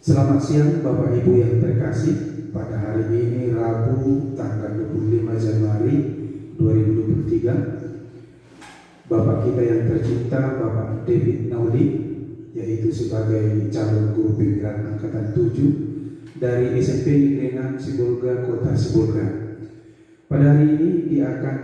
Selamat siang Bapak Ibu yang terkasih. Pada hari ini Rabu tanggal 25 Januari 2023, Bapak kita yang tercinta Bapak David Nauli, yaitu sebagai calon guru pimpinan angkatan 7 dari SMP Negeri 6 Sibolga, Kota Sibolga. Pada hari ini dia akan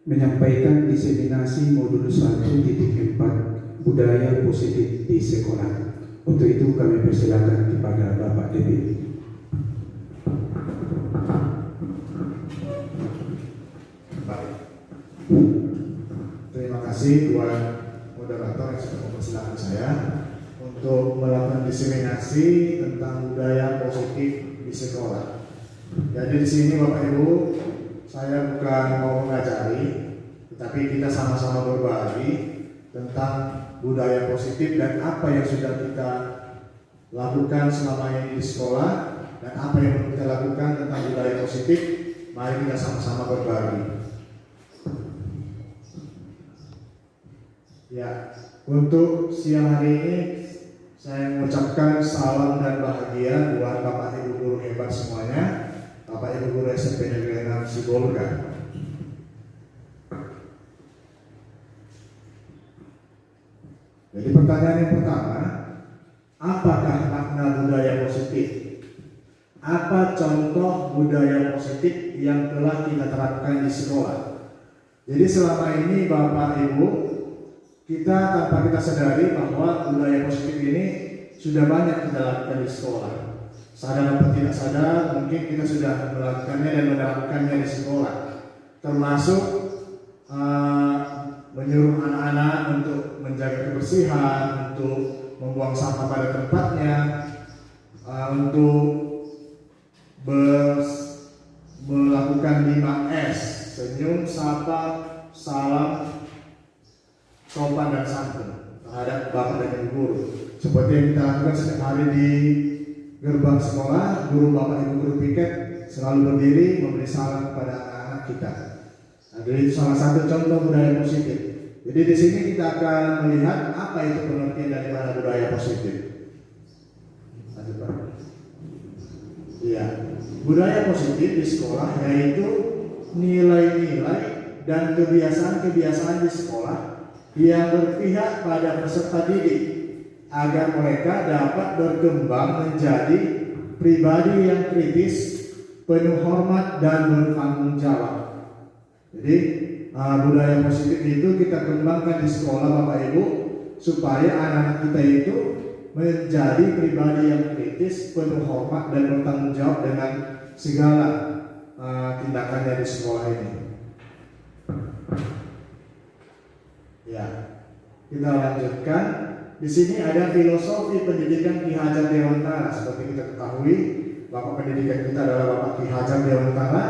menyampaikan diseminasi modul 1.4 budaya positif di sekolah. Untuk itu kami persilakan kepada Bapak David. Baik. Terima kasih Tuan Moderator yang sudah mempersilahkan saya untuk melakukan diseminasi tentang budaya positif di sekolah. Jadi di sini Bapak Ibu, saya bukan mau mengajari, tetapi kita sama-sama berbagi tentang budaya positif dan apa yang sudah kita lakukan selama ini di sekolah dan apa yang perlu kita lakukan tentang budaya positif. Mari kita sama-sama berbagi. Ya, untuk siang hari ini saya mengucapkan salam dan bahagia buat Bapak Ibu guru hebat semuanya, Bapak Ibu guru SMP Negeri 6 Sibolga. Jadi pertanyaan yang pertama, apakah makna budaya positif? Apa contoh budaya positif yang telah kita terapkan di sekolah? Jadi selama ini Bapak Ibu, kita tanpa kita sadari bahwa budaya positif ini sudah banyak kita lakukan di sekolah. Sadar atau tidak sadar, mungkin kita sudah melakukannya dan menerapkannya di sekolah. Termasuk menyuruh anak-anak untuk menjaga kebersihan, untuk membuang sampah pada tempatnya, untuk melakukan 5S, senyum, sapa, salam, sopan dan santun terhadap Bapak dan Ibu guru. Seperti yang kita lakukan setiap hari di gerbang sekolah, guru Bapak Ibu guru piket selalu berdiri memberi salam kepada anak-anak kita. Jadi itu salah satu contoh budaya positif. Jadi di sini kita akan melihat apa itu pengertian daripada budaya positif. Lanjut Pak. Iya, budaya positif di sekolah yaitu nilai-nilai dan kebiasaan-kebiasaan di sekolah yang berpihak pada peserta didik agar mereka dapat berkembang menjadi pribadi yang kritis, penuh hormat dan bertanggung jawab. Jadi budaya positif itu kita kembangkan di sekolah Bapak Ibu supaya anak-anak kita itu menjadi pribadi yang kritis, penuh hormat dan bertanggung jawab dengan segala tindakannya di sekolah ini. Ya, kita lanjutkan. Di sini ada filosofi pendidikan Ki Hajar Dewantara. Seperti kita ketahui, Bapak pendidikan kita adalah Bapak Ki Hajar Dewantara.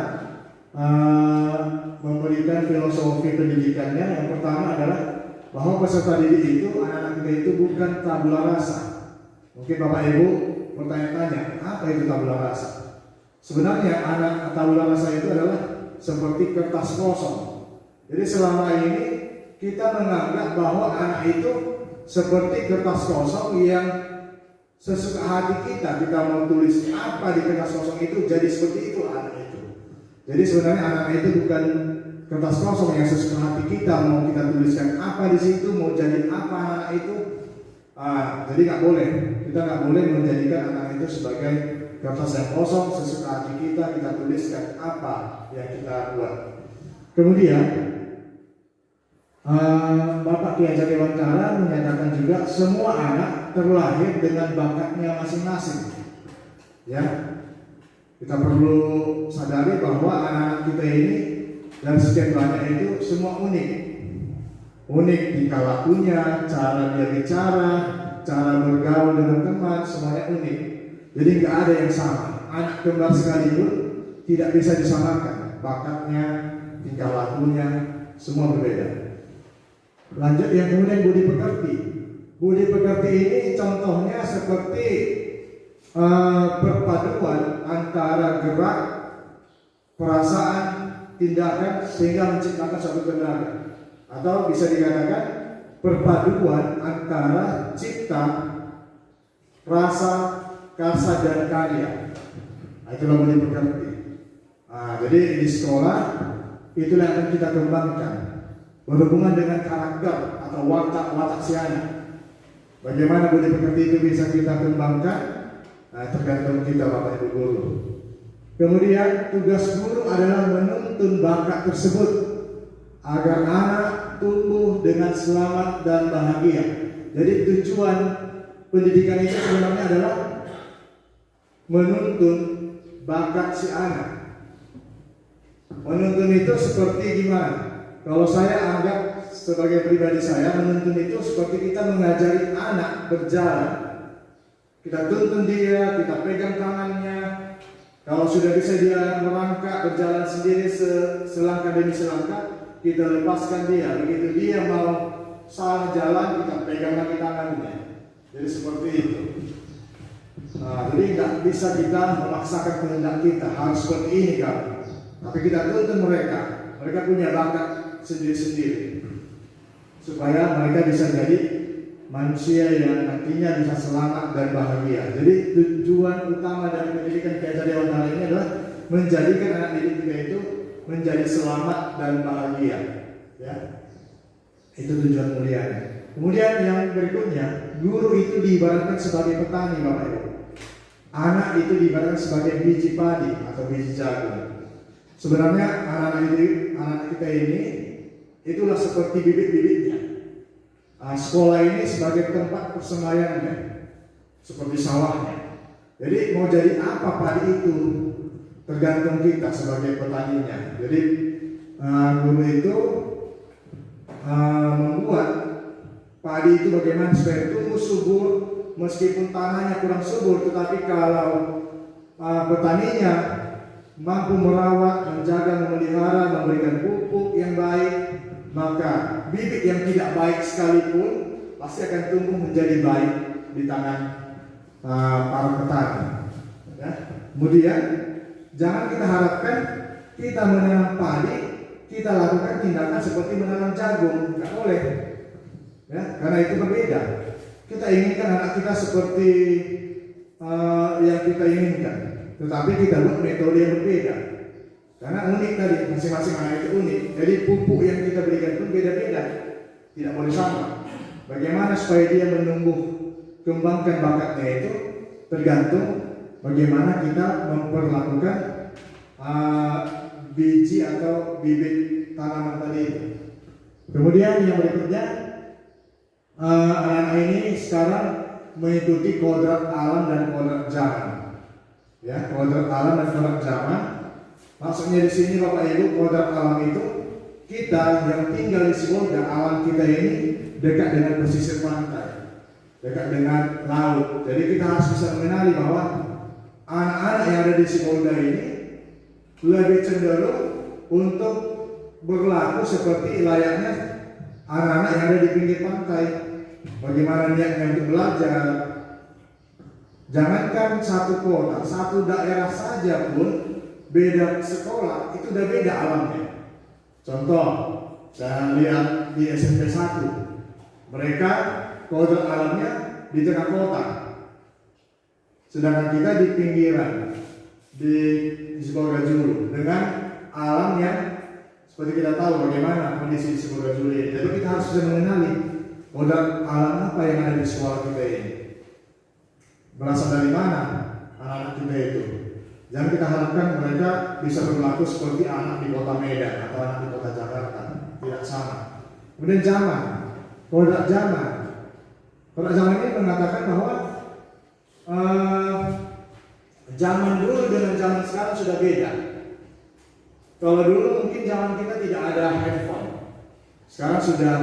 Memberikan filosofi pendidikannya. Yang pertama adalah bahwa peserta didik itu, anak-anak kita itu bukan tabula rasa. Mungkin Bapak Ibu bertanya-tanya, apa itu tabula rasa? Sebenarnya anak tabula rasa itu adalah seperti kertas kosong. Jadi selama ini kita menganggap bahwa anak itu seperti kertas kosong yang sesuka hati kita mau tulis apa di kertas kosong itu, jadi seperti itu anak itu. Jadi sebenarnya anak itu bukan kertas kosong yang sesuka hati kita, mau kita tuliskan apa di situ, mau jadi apa anak itu. Jadi nggak boleh, kita nggak boleh menjadikan anak itu sebagai kertas yang kosong sesuka hati kita tuliskan apa yang kita buat. Kemudian Bapak Ki Hajar Dewantara menyatakan juga semua anak terlahir dengan bakatnya masing-masing. Ya, kita perlu sadari bahwa anak-anak kita ini dan sekian banyak itu semua unik. Unik tingkah lakunya, cara dia bicara, cara bergaul dengan teman, semuanya unik. Jadi nggak ada yang sama. Anak kembar sekalipun tidak bisa disamakan. Bakatnya, tingkah lakunya, semua berbeda. Lanjut yang kemudian budi pekerti. Budi pekerti ini contohnya seperti perpaduan antara gerak, perasaan, tindakan sehingga menciptakan suatu tenaga. Atau bisa dikatakan perpaduan antara cipta, rasa, karsa dan karya. Nah, itulah budi pekerti. Nah, jadi di sekolah itulah yang akan kita kembangkan berhubungan dengan karakter atau watak si anak. Bagaimana budi pekerti itu bisa kita kembangkan? Nah, tergantung kita Bapak Ibu guru. Kemudian tugas guru adalah menuntun bakat tersebut agar anak tumbuh dengan selamat dan bahagia. Jadi tujuan pendidikan itu sebenarnya adalah menuntun bakat si anak. Menuntun itu seperti gimana? Kalau saya anggap sebagai pribadi saya, menuntun itu seperti kita mengajari anak berjalan. Kita tuntun dia, kita pegang tangannya. Kalau sudah bisa dia merangkak berjalan sendiri selangkah demi selangkah, kita lepaskan dia. Begitu dia mau salah jalan, kita pegang lagi tangannya. Jadi seperti itu. Nah, jadi nggak bisa kita memaksakan kehendak kita harus seperti ini kan. Tapi kita tuntun mereka punya bakat sendiri-sendiri supaya mereka bisa jadi manusia yang nantinya bisa selamat dan bahagia. Jadi tujuan utama dari pendidikan Ki Dewantara ini adalah menjadikan anak didik kita itu menjadi selamat dan bahagia. Ya, itu tujuan mulianya. Kemudian yang berikutnya, guru itu diibaratkan sebagai petani, Bapak Ibu. Anak itu diibaratkan sebagai biji padi atau biji jagung. Sebenarnya anak kita ini itulah seperti bibit-bibitnya. Sekolah ini sebagai tempat persembahyangannya, seperti sawahnya. Jadi mau jadi apa padi itu tergantung kita sebagai petaninya. Jadi guru itu membuat padi itu bagaimana supaya tumbuh subur meskipun tanahnya kurang subur, tetapi kalau petaninya mampu merawat, menjaga, memelihara, memberikan pupuk yang baik, maka bibit yang tidak baik sekalipun pasti akan tumbuh menjadi baik di tangan para petani. Ya. Kemudian jangan kita harapkan kita menanam padi, kita lakukan tindakan seperti menanam jagung, nggak boleh. Ya, karena itu berbeda. Kita inginkan anak kita seperti yang kita inginkan, tetapi kita buat metode yang berbeda. Karena unik tadi, masing-masing anak itu unik. Jadi pupuk yang kita berikan pun beda-beda, tidak boleh sama. Bagaimana supaya dia menumbuh kembangkan bakatnya itu tergantung bagaimana kita memperlakukan biji atau bibit tanaman tadi itu. Kemudian yang berikutnya, anak-anak ini sekarang mengikuti kodrat alam dan kodrat zaman. Ya, kodrat alam dan kodrat zaman. Maksudnya di sini Bapak Ibu, kodrat alam itu kita yang tinggal di Sibolga, alam kita ini dekat dengan pesisir pantai, dekat dengan laut. Jadi kita harus bisa mengenali bahwa anak-anak yang ada di Sibolga ini lebih cenderung untuk berlaku seperti layaknya anak-anak yang ada di pinggir pantai. Bagaimana niatnya untuk belajar? Jangankan satu kota, satu daerah saja pun beda sekolah itu udah beda alamnya. Contoh, saya lihat di SMP 1, mereka kodrat alamnya di tengah kota, sedangkan kita di pinggiran di Sibolga Julu dengan alam yang seperti kita tahu bagaimana kondisi di Sibolga Julu ini. Jadi kita harus bisa mengenali kodrat alam apa yang ada di sekolah kita ini, berasal dari mana anak-anak kita itu. Jangan kita harapkan mereka bisa berlaku seperti anak di kota Medan atau anak di kota Jakarta. Tidak sama. Kemudian zaman, kodrat zaman. Kodrat zaman ini mengatakan bahwa zaman dulu dengan zaman sekarang sudah beda. Kalau dulu mungkin zaman kita tidak ada handphone, sekarang sudah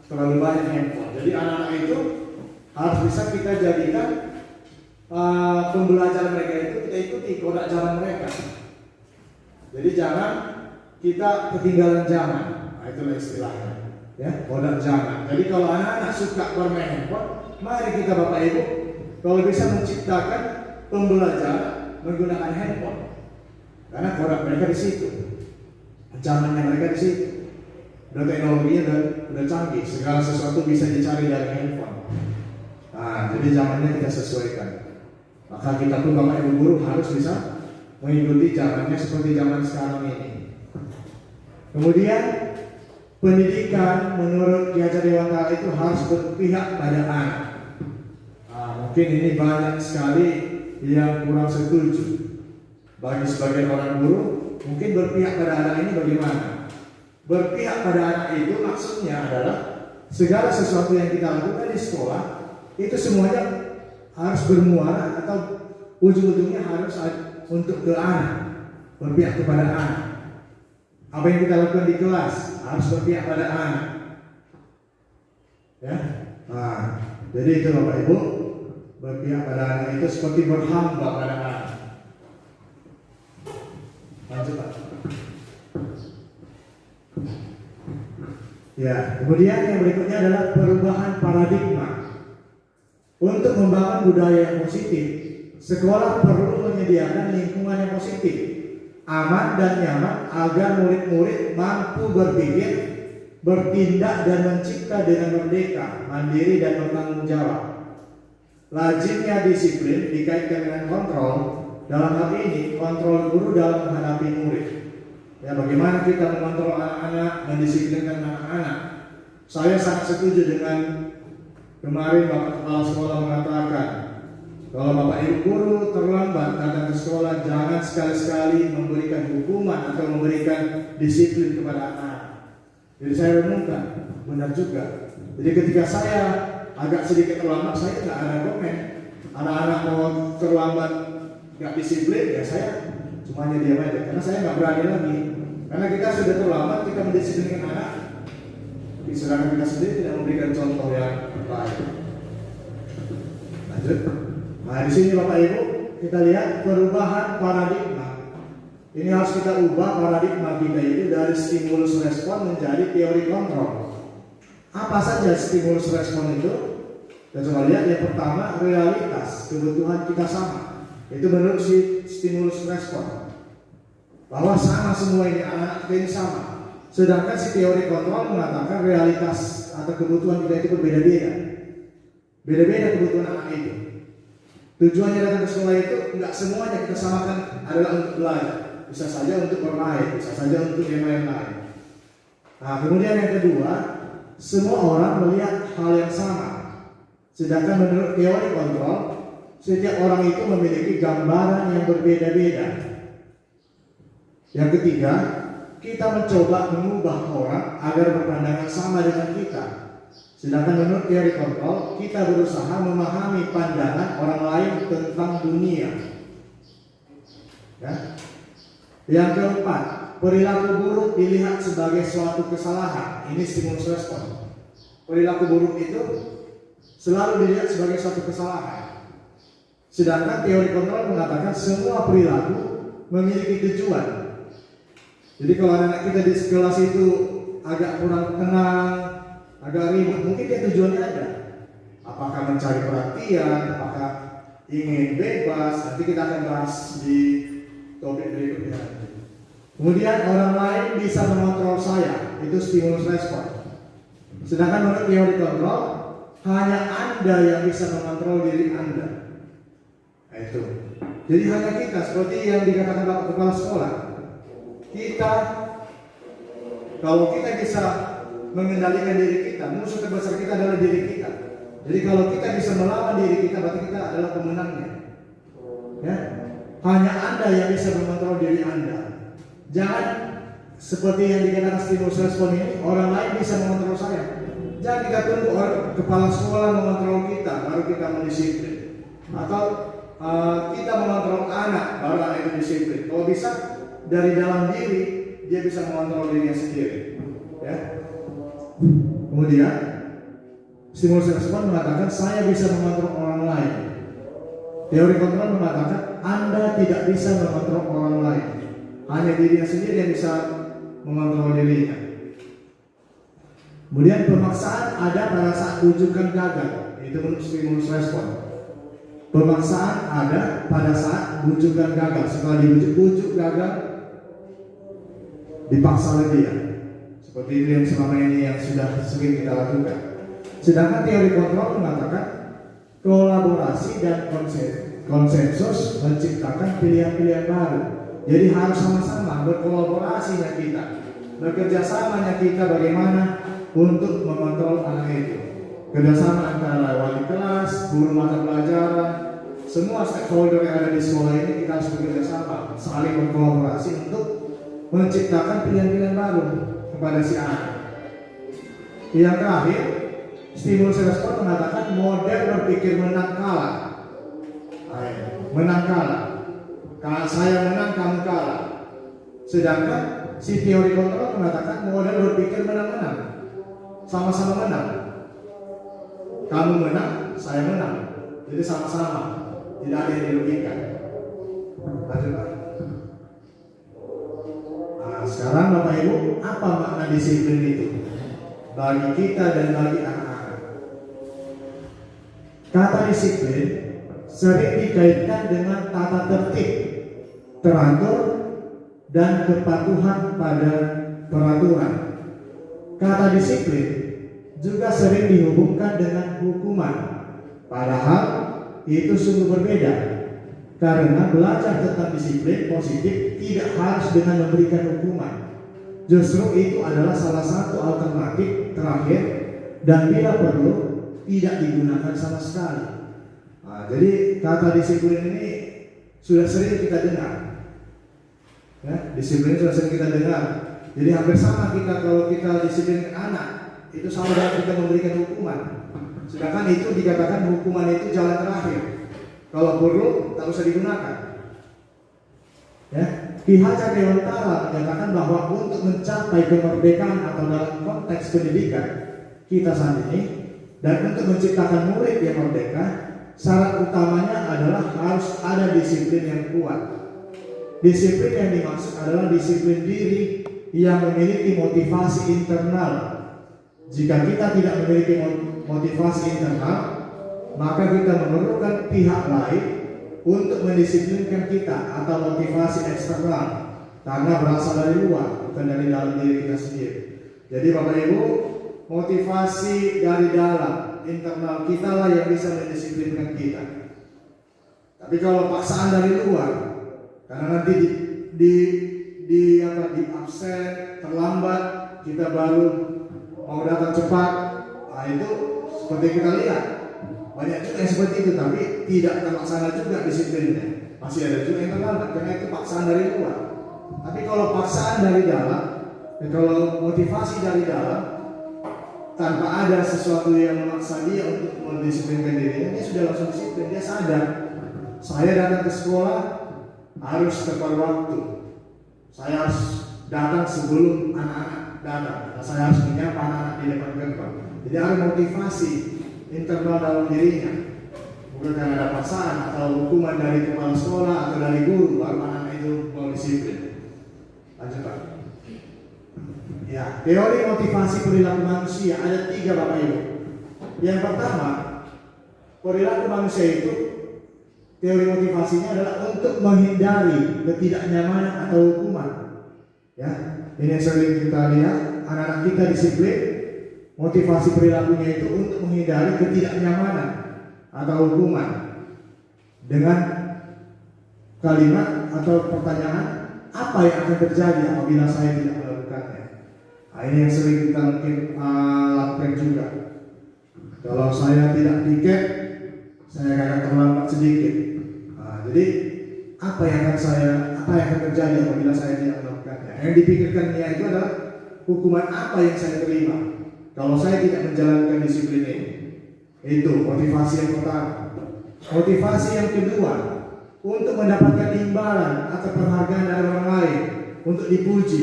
terlalu banyak handphone. Jadi anak-anak itu harus bisa kita jadikan pembelajaran mereka itu kita ikuti kodrat zaman mereka. Jadi jangan kita ketinggalan zaman. Nah, itulah istilahnya, ya, kodrat zaman. Jadi kalau anak-anak suka bermain handphone, mari kita Bapak Ibu kalau bisa menciptakan pembelajaran menggunakan handphone. Karena kodrat mereka di situ, zamannya mereka di situ. Dan teknologinya udah canggih, segala sesuatu bisa dicari dari handphone. Nah, jadi zamannya kita sesuaikan. Maka kita pun Bapak Ibu guru harus bisa mengikuti zamannya seperti zaman sekarang ini. Kemudian pendidikan menurut Ki Hajar Dewantara itu harus berpihak pada anak. Mungkin ini banyak sekali yang kurang setuju. Bagi sebagian orang guru, mungkin berpihak pada anak ini bagaimana? Berpihak pada anak itu maksudnya adalah segala sesuatu yang kita lakukan di sekolah itu semuanya harus bermuara atau ujung-ujungnya harus untuk ke anak, berpihak kepada anak. Apa yang kita lakukan di kelas harus berpihak pada anak. Ya, jadi itu Bapak Ibu, berpihak pada anak itu seperti berhamba pada anak. Lanjut Pak. Ya, kemudian yang berikutnya adalah perubahan paradigma. Untuk membangun budaya yang positif, sekolah perlu menyediakan lingkungan yang positif, aman dan nyaman agar murid-murid mampu berpikir, bertindak dan mencipta dengan merdeka, mandiri dan bertanggung jawab. Lazimnya disiplin dikaitkan dengan kontrol. Dalam hal ini, kontrol guru dalam menghadapi murid. Ya, bagaimana kita mengontrol anak-anak, mendisiplinkan anak-anak. Saya sangat setuju dengan kemarin Bapak Kepala Sekolah mengatakan, kalau Bapak Ibu guru terlambat datang ke sekolah, jangan sekali-sekali memberikan hukuman atau memberikan disiplin kepada anak. Jadi saya renungkan, benar juga. Jadi ketika saya agak sedikit terlambat, saya tidak ada komen. Anak-anak mau terlambat, nggak disiplin, ya saya cuma diam aja, karena saya nggak berani lagi. Karena kita sudah terlambat, kita mendisiplinkan anak, sedangkan kita sendiri tidak memberikan contoh yang baik. Lanjut. Nah, di sini Bapak Ibu kita lihat perubahan paradigma. Ini harus kita ubah paradigma kita itu dari stimulus respon menjadi teori kontrol. Apa saja stimulus respon itu? Kita coba lihat. Yang pertama, realitas kebutuhan kita sama. Itu menurut si stimulus respon, bahwa sama semua ini, anak-anak kita ini sama. Sedangkan si teori kontrol mengatakan realitas atau kebutuhan kita itu berbeda-beda. Beda-beda kebutuhan anak itu. Tujuannya datang ke sekolah itu enggak semuanya kita samakan adalah untuk belajar. Bisa saja untuk bermain, bisa saja untuk yang lain-lain. Nah, kemudian yang kedua, semua orang melihat hal yang sama. Sedangkan menurut teori kontrol, setiap orang itu memiliki gambaran yang berbeda-beda. Yang ketiga, kita mencoba mengubah orang agar berpandangan sama dengan kita. Sedangkan menurut teori kontrol, kita berusaha memahami pandangan orang lain tentang dunia. Ya. Yang keempat, perilaku buruk dilihat sebagai suatu kesalahan. Ini stimulus respon. Perilaku buruk itu selalu dilihat sebagai suatu kesalahan. Sedangkan teori kontrol mengatakan semua perilaku memiliki tujuan. Jadi kalau anak kita di kelas itu agak kurang tenang, agak ribut, mungkin dia tujuannya ada. Apakah mencari perhatian, apakah ingin bebas, nanti kita akan bahas di topik berikutnya. Kemudian orang lain bisa mengontrol saya, itu stimulus respon. Sedangkan menurut teori kontrol, hanya Anda yang bisa mengontrol diri Anda. Nah, itu. Jadi hanya kita, seperti yang dikatakan Bapak Kepala Sekolah. Kita, kalau kita bisa mengendalikan diri kita, musuh terbesar kita adalah diri kita. Jadi kalau kita bisa melawan diri kita, berarti kita adalah pemenangnya. Ya, hanya Anda yang bisa mengontrol diri Anda. Jangan seperti yang dikatakan stimulus respon ini, orang lain bisa mengontrol saya. Jangan kita tunggu kepala sekolah mengontrol kita, baru kita mendisiplin. Atau kita mengontrol anak, baru anak itu disiplin. Kalau bisa dari dalam diri, dia bisa mengontrol dirinya sendiri. Ya. Kemudian stimulus respon mengatakan saya bisa mengontrol orang lain. Teori kontrol mengatakan Anda tidak bisa mengontrol orang lain. Hanya dirinya sendiri yang bisa mengontrol dirinya. Kemudian pemaksaan ada pada saat rujukan gagal. Itu menurut stimulus respon. Pemaksaan ada pada saat rujukan gagal. Setelah dibujuk gagal, dipaksa lagi ya. Seperti itu yang selama ini yang sudah sering kita lakukan. Sedangkan teori kontrol mengatakan kolaborasi dan konsensus menciptakan pilihan-pilihan baru. Jadi harus sama-sama berkolaborasinya kita, bekerja samanya kita bagaimana untuk mengontrol anak itu. Kerjasama antara wali kelas, guru mata pelajaran, semua stakeholder yang ada di sekolah ini kita harus bekerja sama, saling berkolaborasi untuk menciptakan pilihan-pilihan baru kepada si anak. Yang terakhir, stimulus respon mengatakan model berpikir menang kalah. Menang kalah. Kalau saya menang, kamu kalah. Sedangkan si teori kontrol mengatakan model berpikir menang-menang, sama-sama menang. Kamu menang, saya menang. Jadi sama-sama, tidak ada yang dirugikan. Lanjut Pak. Nah, sekarang Bapak Ibu, apa makna disiplin itu bagi kita dan bagi anak-anak? Kata disiplin sering dikaitkan dengan tata tertib, teratur, dan kepatuhan pada peraturan. Kata disiplin juga sering dihubungkan dengan hukuman, padahal itu sungguh berbeda. Karena belajar tentang disiplin positif tidak harus dengan memberikan hukuman. Justru itu adalah salah satu alternatif terakhir, dan bila perlu tidak digunakan sama sekali. Nah, jadi kata disiplin ini sudah sering kita dengar. Ya, disiplin sudah sering kita dengar. Jadi hampir sama kita kalau kita disiplin anak, itu sama dengan kita memberikan hukuman. Sedangkan itu dikatakan hukuman itu jalan terakhir. Kalau perlu tak usah digunakan. Ya, Ki Hajar Dewantara menyatakan bahwa untuk mencapai kemerdekaan atau dalam konteks pendidikan kita saat ini, dan untuk menciptakan murid yang merdeka, syarat utamanya adalah harus ada disiplin yang kuat. Disiplin yang dimaksud adalah disiplin diri yang memiliki motivasi internal. Jika kita tidak memiliki motivasi internal, maka kita memerlukan pihak lain untuk mendisiplinkan kita, atau motivasi eksternal, karena berasal dari luar, bukan dari dalam diri kita sendiri. Jadi Bapak Ibu, motivasi dari dalam internal kita lah yang bisa mendisiplinkan kita. Tapi kalau paksaan dari luar, karena nanti di absen, terlambat, kita baru mau datang cepat, nah itu seperti kita lihat banyak juga yang seperti itu, tapi tidak terlaksana juga disiplinnya. Masih ada juga yang terlambat karena itu paksaan dari luar. Tapi kalau paksaan dari dalam, kalau motivasi dari dalam, tanpa ada sesuatu yang memaksa dia untuk mendisiplinkan dirinya, dia sudah langsung disiplin. Dia sadar, saya datang ke sekolah harus tepat waktu, saya harus datang sebelum anak-anak datang, saya harus menyapa anak-anak di depan gerbang. Jadi ada motivasi internal dalam dirinya, bukan karena ada paksaan atau hukuman dari kepala sekolah atau dari guru baru anak itu mau disiplin. Lanjut Pak. Ya, teori motivasi perilaku manusia ada 3 Bapak Ibu. Yang pertama, perilaku manusia itu teori motivasinya adalah untuk menghindari ketidaknyamanan atau hukuman. Ya, ini yang sering kita lihat, anak-anak kita disiplin. Motivasi perilakunya itu untuk menghindari ketidaknyamanan atau hukuman dengan kalimat atau pertanyaan, apa yang akan terjadi apabila saya tidak melakukannya. Nah, ini yang sering kita mungkin lakukan juga. Kalau saya tidak tiket, saya akan terlambat sedikit. Nah, jadi apa yang akan terjadi apabila saya tidak melakukannya. Yang dipikirkan dia itu adalah hukuman apa yang saya terima kalau saya tidak menjalankan disiplin ini. Itu motivasi yang pertama. Motivasi yang kedua, untuk mendapatkan imbalan atau penghargaan dari orang lain, untuk dipuji.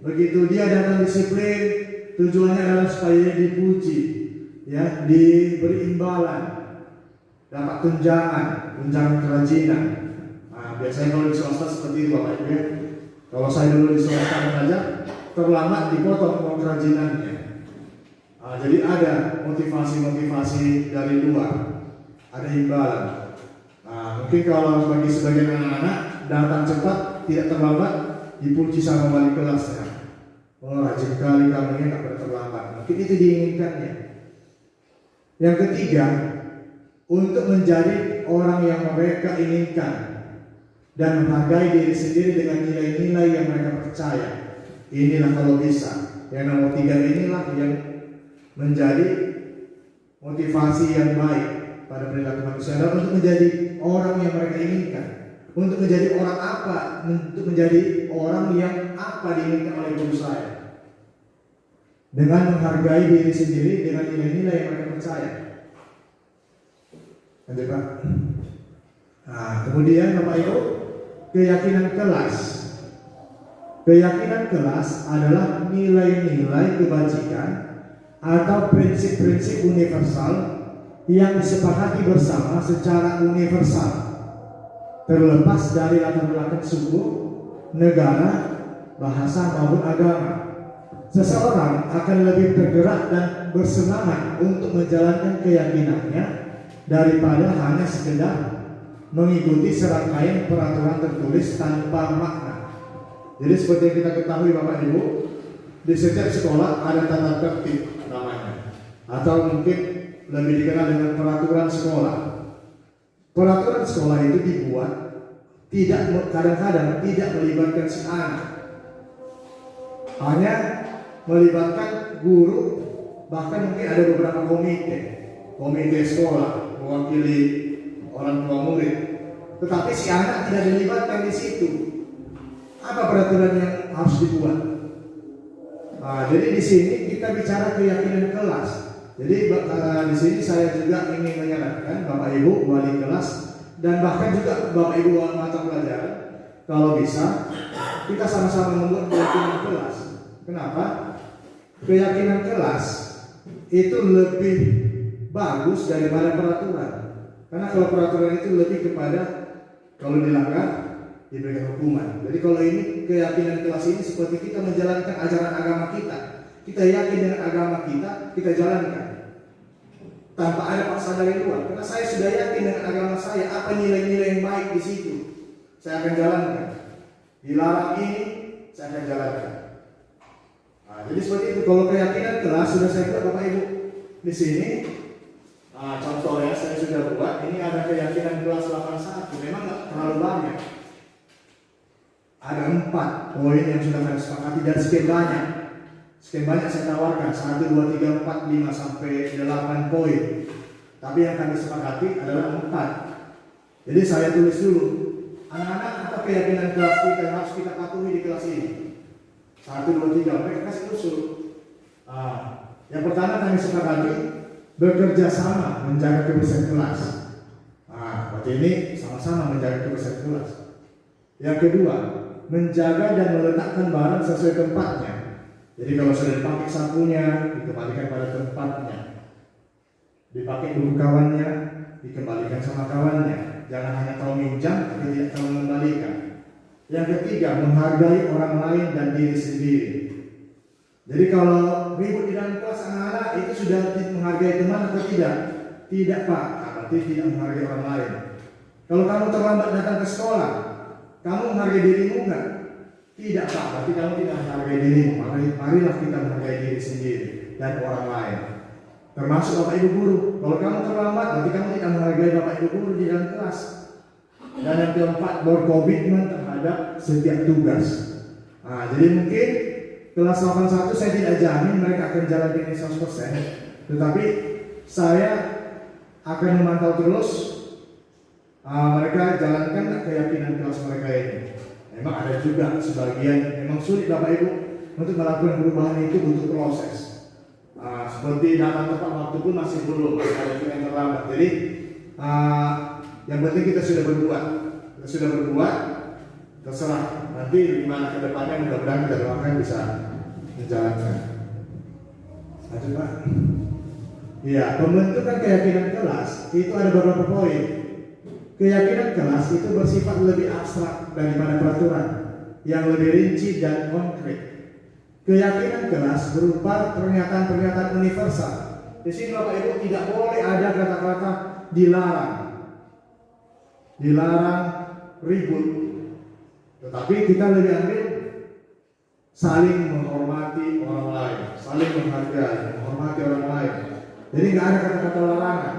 Begitu dia datang disiplin, tujuannya adalah supaya dia dipuji, ya, diberi imbalan, dapat tunjangan kerajinan. Nah, biasanya kalau di swasta seperti itu Bapak Ibu ya. Kalau saya dulu di swasta mengajar, terlambat dipotong uang kerajinannya. Nah, jadi ada motivasi dari luar, ada imbalan. Nah, mungkin kalau bagi sebagian anak-anak datang cepat, tidak terlambat, dipuji sama wali kelasnya. Oh, rajin kali kamu ini tak pernah terlambat. Mungkin itu diinginkannya. Yang ketiga, untuk menjadi orang yang mereka inginkan dan menghargai diri sendiri dengan nilai-nilai yang mereka percaya. Inilah kalau bisa. Yang nomor 3 inilah yang menjadi motivasi yang baik pada perilaku manusia adalah untuk menjadi orang yang mereka inginkan. Untuk menjadi orang apa? Untuk menjadi orang yang apa diinginkan oleh guru saya. Dengan menghargai diri sendiri dengan nilai-nilai yang mereka percaya. Lanjut Pak. Nah, kemudian Bapak Ibu, keyakinan kelas. Keyakinan kelas adalah nilai-nilai kebajikan atau prinsip-prinsip universal yang disepakati bersama secara universal, terlepas dari latar belakang suku, negara, bahasa maupun agama. Seseorang akan lebih tergerak dan bersemangat untuk menjalankan keyakinannya daripada hanya sekedar mengikuti serangkaian peraturan tertulis tanpa makna. Jadi seperti yang kita ketahui Bapak Ibu, di setiap sekolah ada tata tertib namanya, atau mungkin lebih dikenal dengan peraturan sekolah. Peraturan sekolah itu dibuat kadang-kadang tidak melibatkan si anak, hanya melibatkan guru, bahkan mungkin ada beberapa komite sekolah mewakili orang tua murid, tetapi si anak tidak dilibatkan di situ. Apa peraturan yang harus dibuat? Nah, jadi di sini kita bicara keyakinan kelas. Jadi di sini saya juga ingin menyarankan Bapak Ibu wali kelas dan bahkan juga Bapak Ibu mata pelajaran, kalau bisa kita sama-sama membuat keyakinan kelas. Kenapa? Keyakinan kelas itu lebih bagus daripada peraturan. Karena kalau peraturan itu lebih kepada kalau dilanggar diberikan hukuman. Jadi kalau ini keyakinan kelas ini seperti kita menjalankan ajaran agama kita. Kita yakin dengan agama kita jalankan tanpa ada paksa dari luar. Karena saya sudah yakin dengan agama saya, apa nilai-nilai yang baik di situ, saya akan jalankan. Dilarang ini, saya akan jalankan. Nah, jadi seperti itu. Kalau keyakinan kelas sudah saya buat Bapak Ibu di sini. Contohnya saya sudah buat. Ini ada keyakinan kelas 81. Memang nggak terlalu banyak. Ada 4 poin yang sudah saya sepakati dan sekian banyak. Sekian banyak saya tawarkan 1, 2, 3, 4, 5 sampai 8 poin. Tapi yang kami sepakati adalah 4. Jadi saya tulis dulu, anak-anak apa keyakinan kelas kita yang harus kita patuhi di kelas ini. 1, 2, 3, mereka kasih usul. Yang pertama kami sepakati bekerja sama menjaga kebersihan kelas. Berarti ini sama-sama menjaga kebersihan kelas. Yang kedua, menjaga dan meletakkan barang sesuai tempatnya. Jadi kalau sudah dipakai sapunya, dikembalikan pada tempatnya. Dipakai buku kawannya, dikembalikan sama kawannya. Jangan hanya tahu minjam, tapi tidak tahu mengembalikan. Yang ketiga, menghargai orang lain dan diri sendiri. Jadi kalau ribut di dalam kelas anak-anak itu sudah menghargai teman atau tidak? Tidak Pak, berarti tidak menghargai orang lain. Kalau kamu terlambat datang ke sekolah, kamu menghargai dirimu enggak? Tidak Pak, berarti kamu tidak menghargai dirimu. Marilah kita menghargai diri sendiri dan orang lain. Termasuk Bapak Ibu guru. Kalau kamu terlambat, berarti kamu tidak menghargai Bapak Ibu guru di dalam kelas. Dan yang keempat, berkomitmen terhadap setiap tugas. Jadi mungkin kelas 81 saya tidak jamin mereka akan jalan ini 100%. Tetapi saya akan memantau terus mereka jalankan keyakinan kelas mereka ini. Memang ada juga sebagian memang sulit Bapak Ibu untuk melakukan perubahan itu butuh proses. Seperti dalam tepat waktu pun masih belum, ada juga yang terlambat. Jadi yang penting kita sudah berbuat, terserah nanti gimana ke depannya, mudah-mudahan kita doakan bisa menjalankan. Lanjut Pak. Iya, pembentukan keyakinan kelas itu ada beberapa poin. Keyakinan kelas itu bersifat lebih abstrak daripada peraturan, yang lebih rinci dan konkret. Keyakinan kelas berupa pernyataan-pernyataan universal. Di sini Bapak Ibu tidak boleh ada kata-kata dilarang ribut. Tetapi kita lebih ambil saling menghormati orang lain, saling menghargai, menghormati orang lain. Jadi nggak ada kata-kata larangan.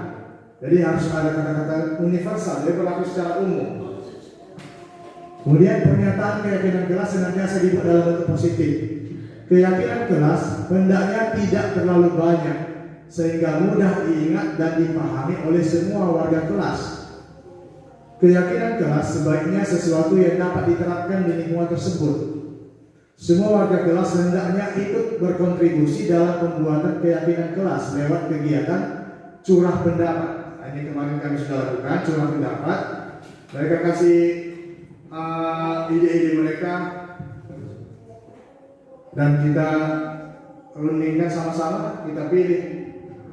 Jadi harus ada kata-kata universal, jadi berlaku secara umum. Kemudian pernyataan keyakinan kelas senantiasa dibuat dalam bentuk positif. Keyakinan kelas hendaknya tidak terlalu banyak sehingga mudah diingat dan dipahami oleh semua warga kelas. Keyakinan kelas sebaiknya sesuatu yang dapat diterapkan di lingkungan tersebut. Semua warga kelas hendaknya ikut berkontribusi dalam pembuatan keyakinan kelas lewat kegiatan curah pendapat. Ini kemarin kami sudah lakukan curah pendapat. Mereka kasih ide-ide mereka dan kita rundingkan sama-sama, kita pilih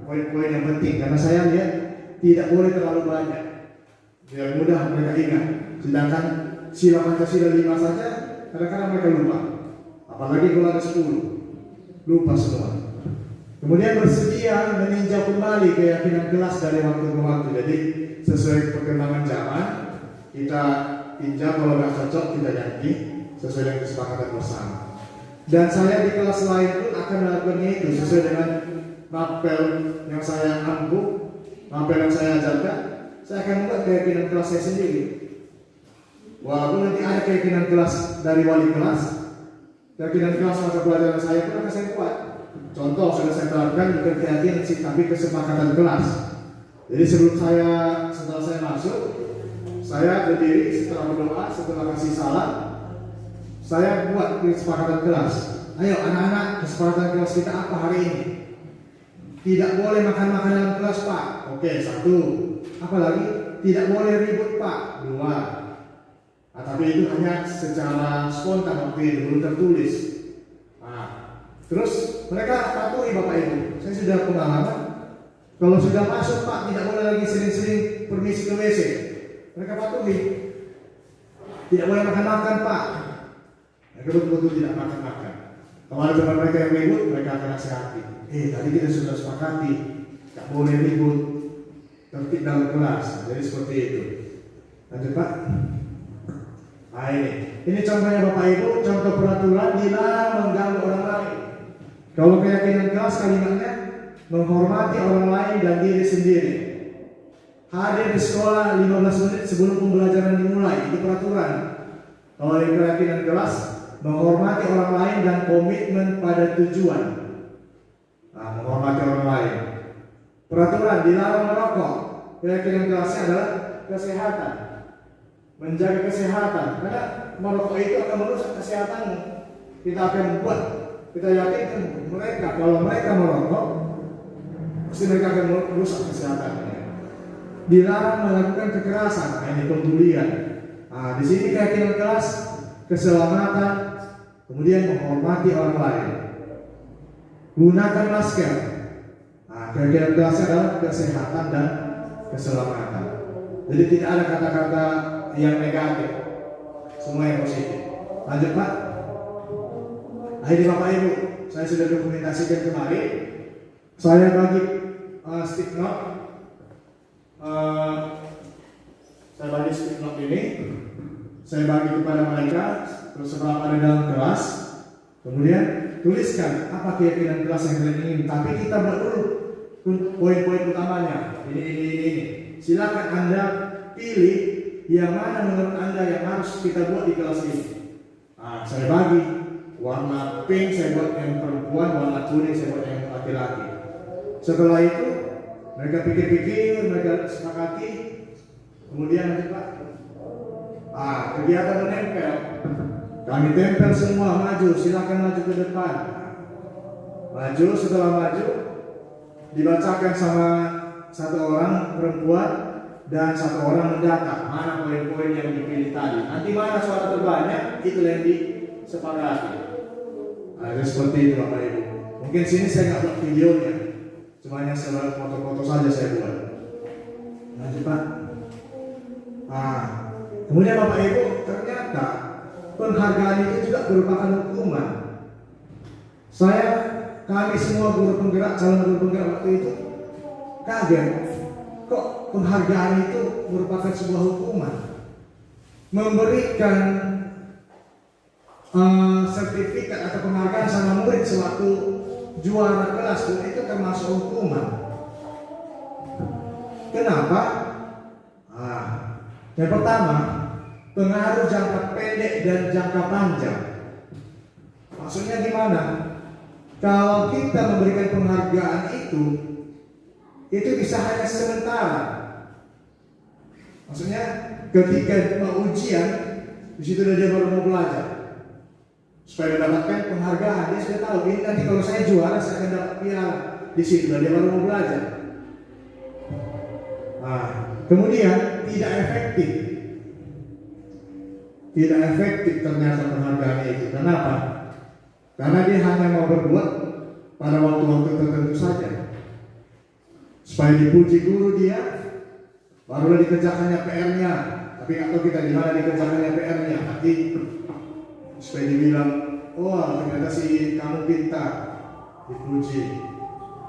poin-poin yang penting karena saya lihat tidak boleh terlalu banyak biar mudah mereka ingat. Sedangkan sila Pancasila 5 saja kadang-kadang mereka lupa, apalagi kalau ada 10 lupa semua. Kemudian bersedia meninjau kembali keyakinan kelas dari waktu ke waktu. Jadi sesuai perkembangan zaman kita tinjau, kalau nggak cocok kita ganti sesuai dengan kesepakatan bersama. Dan saya di kelas lain pun akan melakukannya itu sesuai dengan mapel yang saya ampuh, mapel yang saya ajarkan. Saya akan membuat keyakinan kelas saya sendiri. Walaupun nanti ada keyakinan kelas dari wali kelas, keyakinan kelas mata pelajaran saya pun akan saya buat. Contoh sudah saya terapkan bukan keyakinan sih, tapi kesepakatan kelas. Jadi setelah saya masuk, saya berdiri setelah berdoa, setelah kasih salam, saya buat kesepakatan kelas. Ayo anak-anak, kesepakatan kelas kita apa hari ini? Tidak boleh makan-makan dalam kelas, Pak. Oke, 1. Apalagi tidak boleh ribut, Pak. 2. Nah, tapi itu hanya secara spontan waktu itu, belum tertulis. Nah, terus mereka patuhi Bapak Ibu. Saya sudah pengalaman. Kalau sudah masuk, Pak, tidak boleh lagi sering-sering permisi ke WC. Mereka patuhi. Tidak boleh makan-makan, Pak. Mereka betul-betul tidak makan-makan. Kalau ada teman mereka yang ribut, mereka akan nasihati. Tadi kita sudah sepakati, tidak boleh ribut, tertib dalam kelas. Jadi seperti itu. Lanjut, Pak. Nah ini contohnya Bapak Ibu, contoh peraturan dilarang mengganggu orang lain. Kalau keyakinan kelas kalimatnya menghormati orang lain dan diri sendiri. Hadir di sekolah 15 menit sebelum pembelajaran dimulai, itu peraturan. Kalau keyakinan kelas menghormati orang lain dan komitmen pada tujuan. Nah, menghormati orang lain. Peraturan dilarang merokok. Keyakinan kelasnya adalah kesehatan. Menjaga kesehatan. Karena merokok itu akan merusak kesehatanmu. Kita akan membuat, kita yakin mereka, kalau mereka merokok, pasti mereka akan merusak kesehatannya. Dilarang melakukan kekerasan. Nah, ini pembulian. Nah, di sini keyakinan kelas keselamatan, kemudian menghormati orang lain. Gunakan masker. Nah, keyakinan kelasnya adalah kesehatan dan keselamatan. Jadi tidak ada kata-kata yang negatif, semua yang positif. Lanjut, Pak. Nah, ini Bapak Ibu, saya sudah dokumentasikan kemarin. Saya bagi stick note. Saya bagi stick note ini. Saya bagi kepada mereka, terus seberapa ada dalam kelas. Kemudian tuliskan apa keyakinan kelas yang kalian ingin. Tapi kita buat dulu poin-poin utamanya. Ini. Silakan Anda pilih yang mana menurut Anda yang harus kita buat di kelas ini. Nah, saya bagi warna pink saya buat yang perempuan, warna kuning saya buat yang laki-laki. Setelah itu mereka pikir-pikir, mereka sepakati. Kemudian nanti, Pak, kegiatan menempel. Kami tempel semua, maju, silakan maju ke depan. Maju, setelah maju dibacakan sama satu orang perempuan dan satu orang mendata mana poin-poin yang dipilih tadi. Nanti mana suara terbanyak itu yang disepakati. Nah, seperti itu Bapak Ibu. Mungkin sini saya nggak buat videonya, cuma hanya sebagai foto-foto saja saya buat. Lanjut, Pak. Kemudian Bapak Ibu, ternyata penghargaan itu juga merupakan hukuman. Kami semua guru penggerak, calon guru penggerak waktu itu kaget. Kok penghargaan itu merupakan sebuah hukuman? Memberikan sertifikat atau penghargaan sama murid sewaktu juara kelas itu termasuk hukuman. Kenapa? Yang pertama, pengaruh jangka pendek dan jangka panjang. Maksudnya gimana? Kalau kita memberikan penghargaan itu bisa hanya sementara. Maksudnya ketika mau ujian, di situ dia baru mau belajar. Supaya mendapatkan penghargaan, dia sudah tahu ini nanti kalau saya juara saya akan dapat piala. Di situ dia baru mau belajar. Kemudian tidak efektif. Tidak efektif ternyata penghargaan itu. Kenapa? Karena dia hanya mau berbuat pada waktu-waktu tertentu saja. Supaya dipuji guru dia, barulah dikerjakannya PR-nya. Tapi nggak tahu kita di mana dikerjakannya PR-nya. Nanti supaya dibilang, wah ternyata si kamu pintar, dipuji.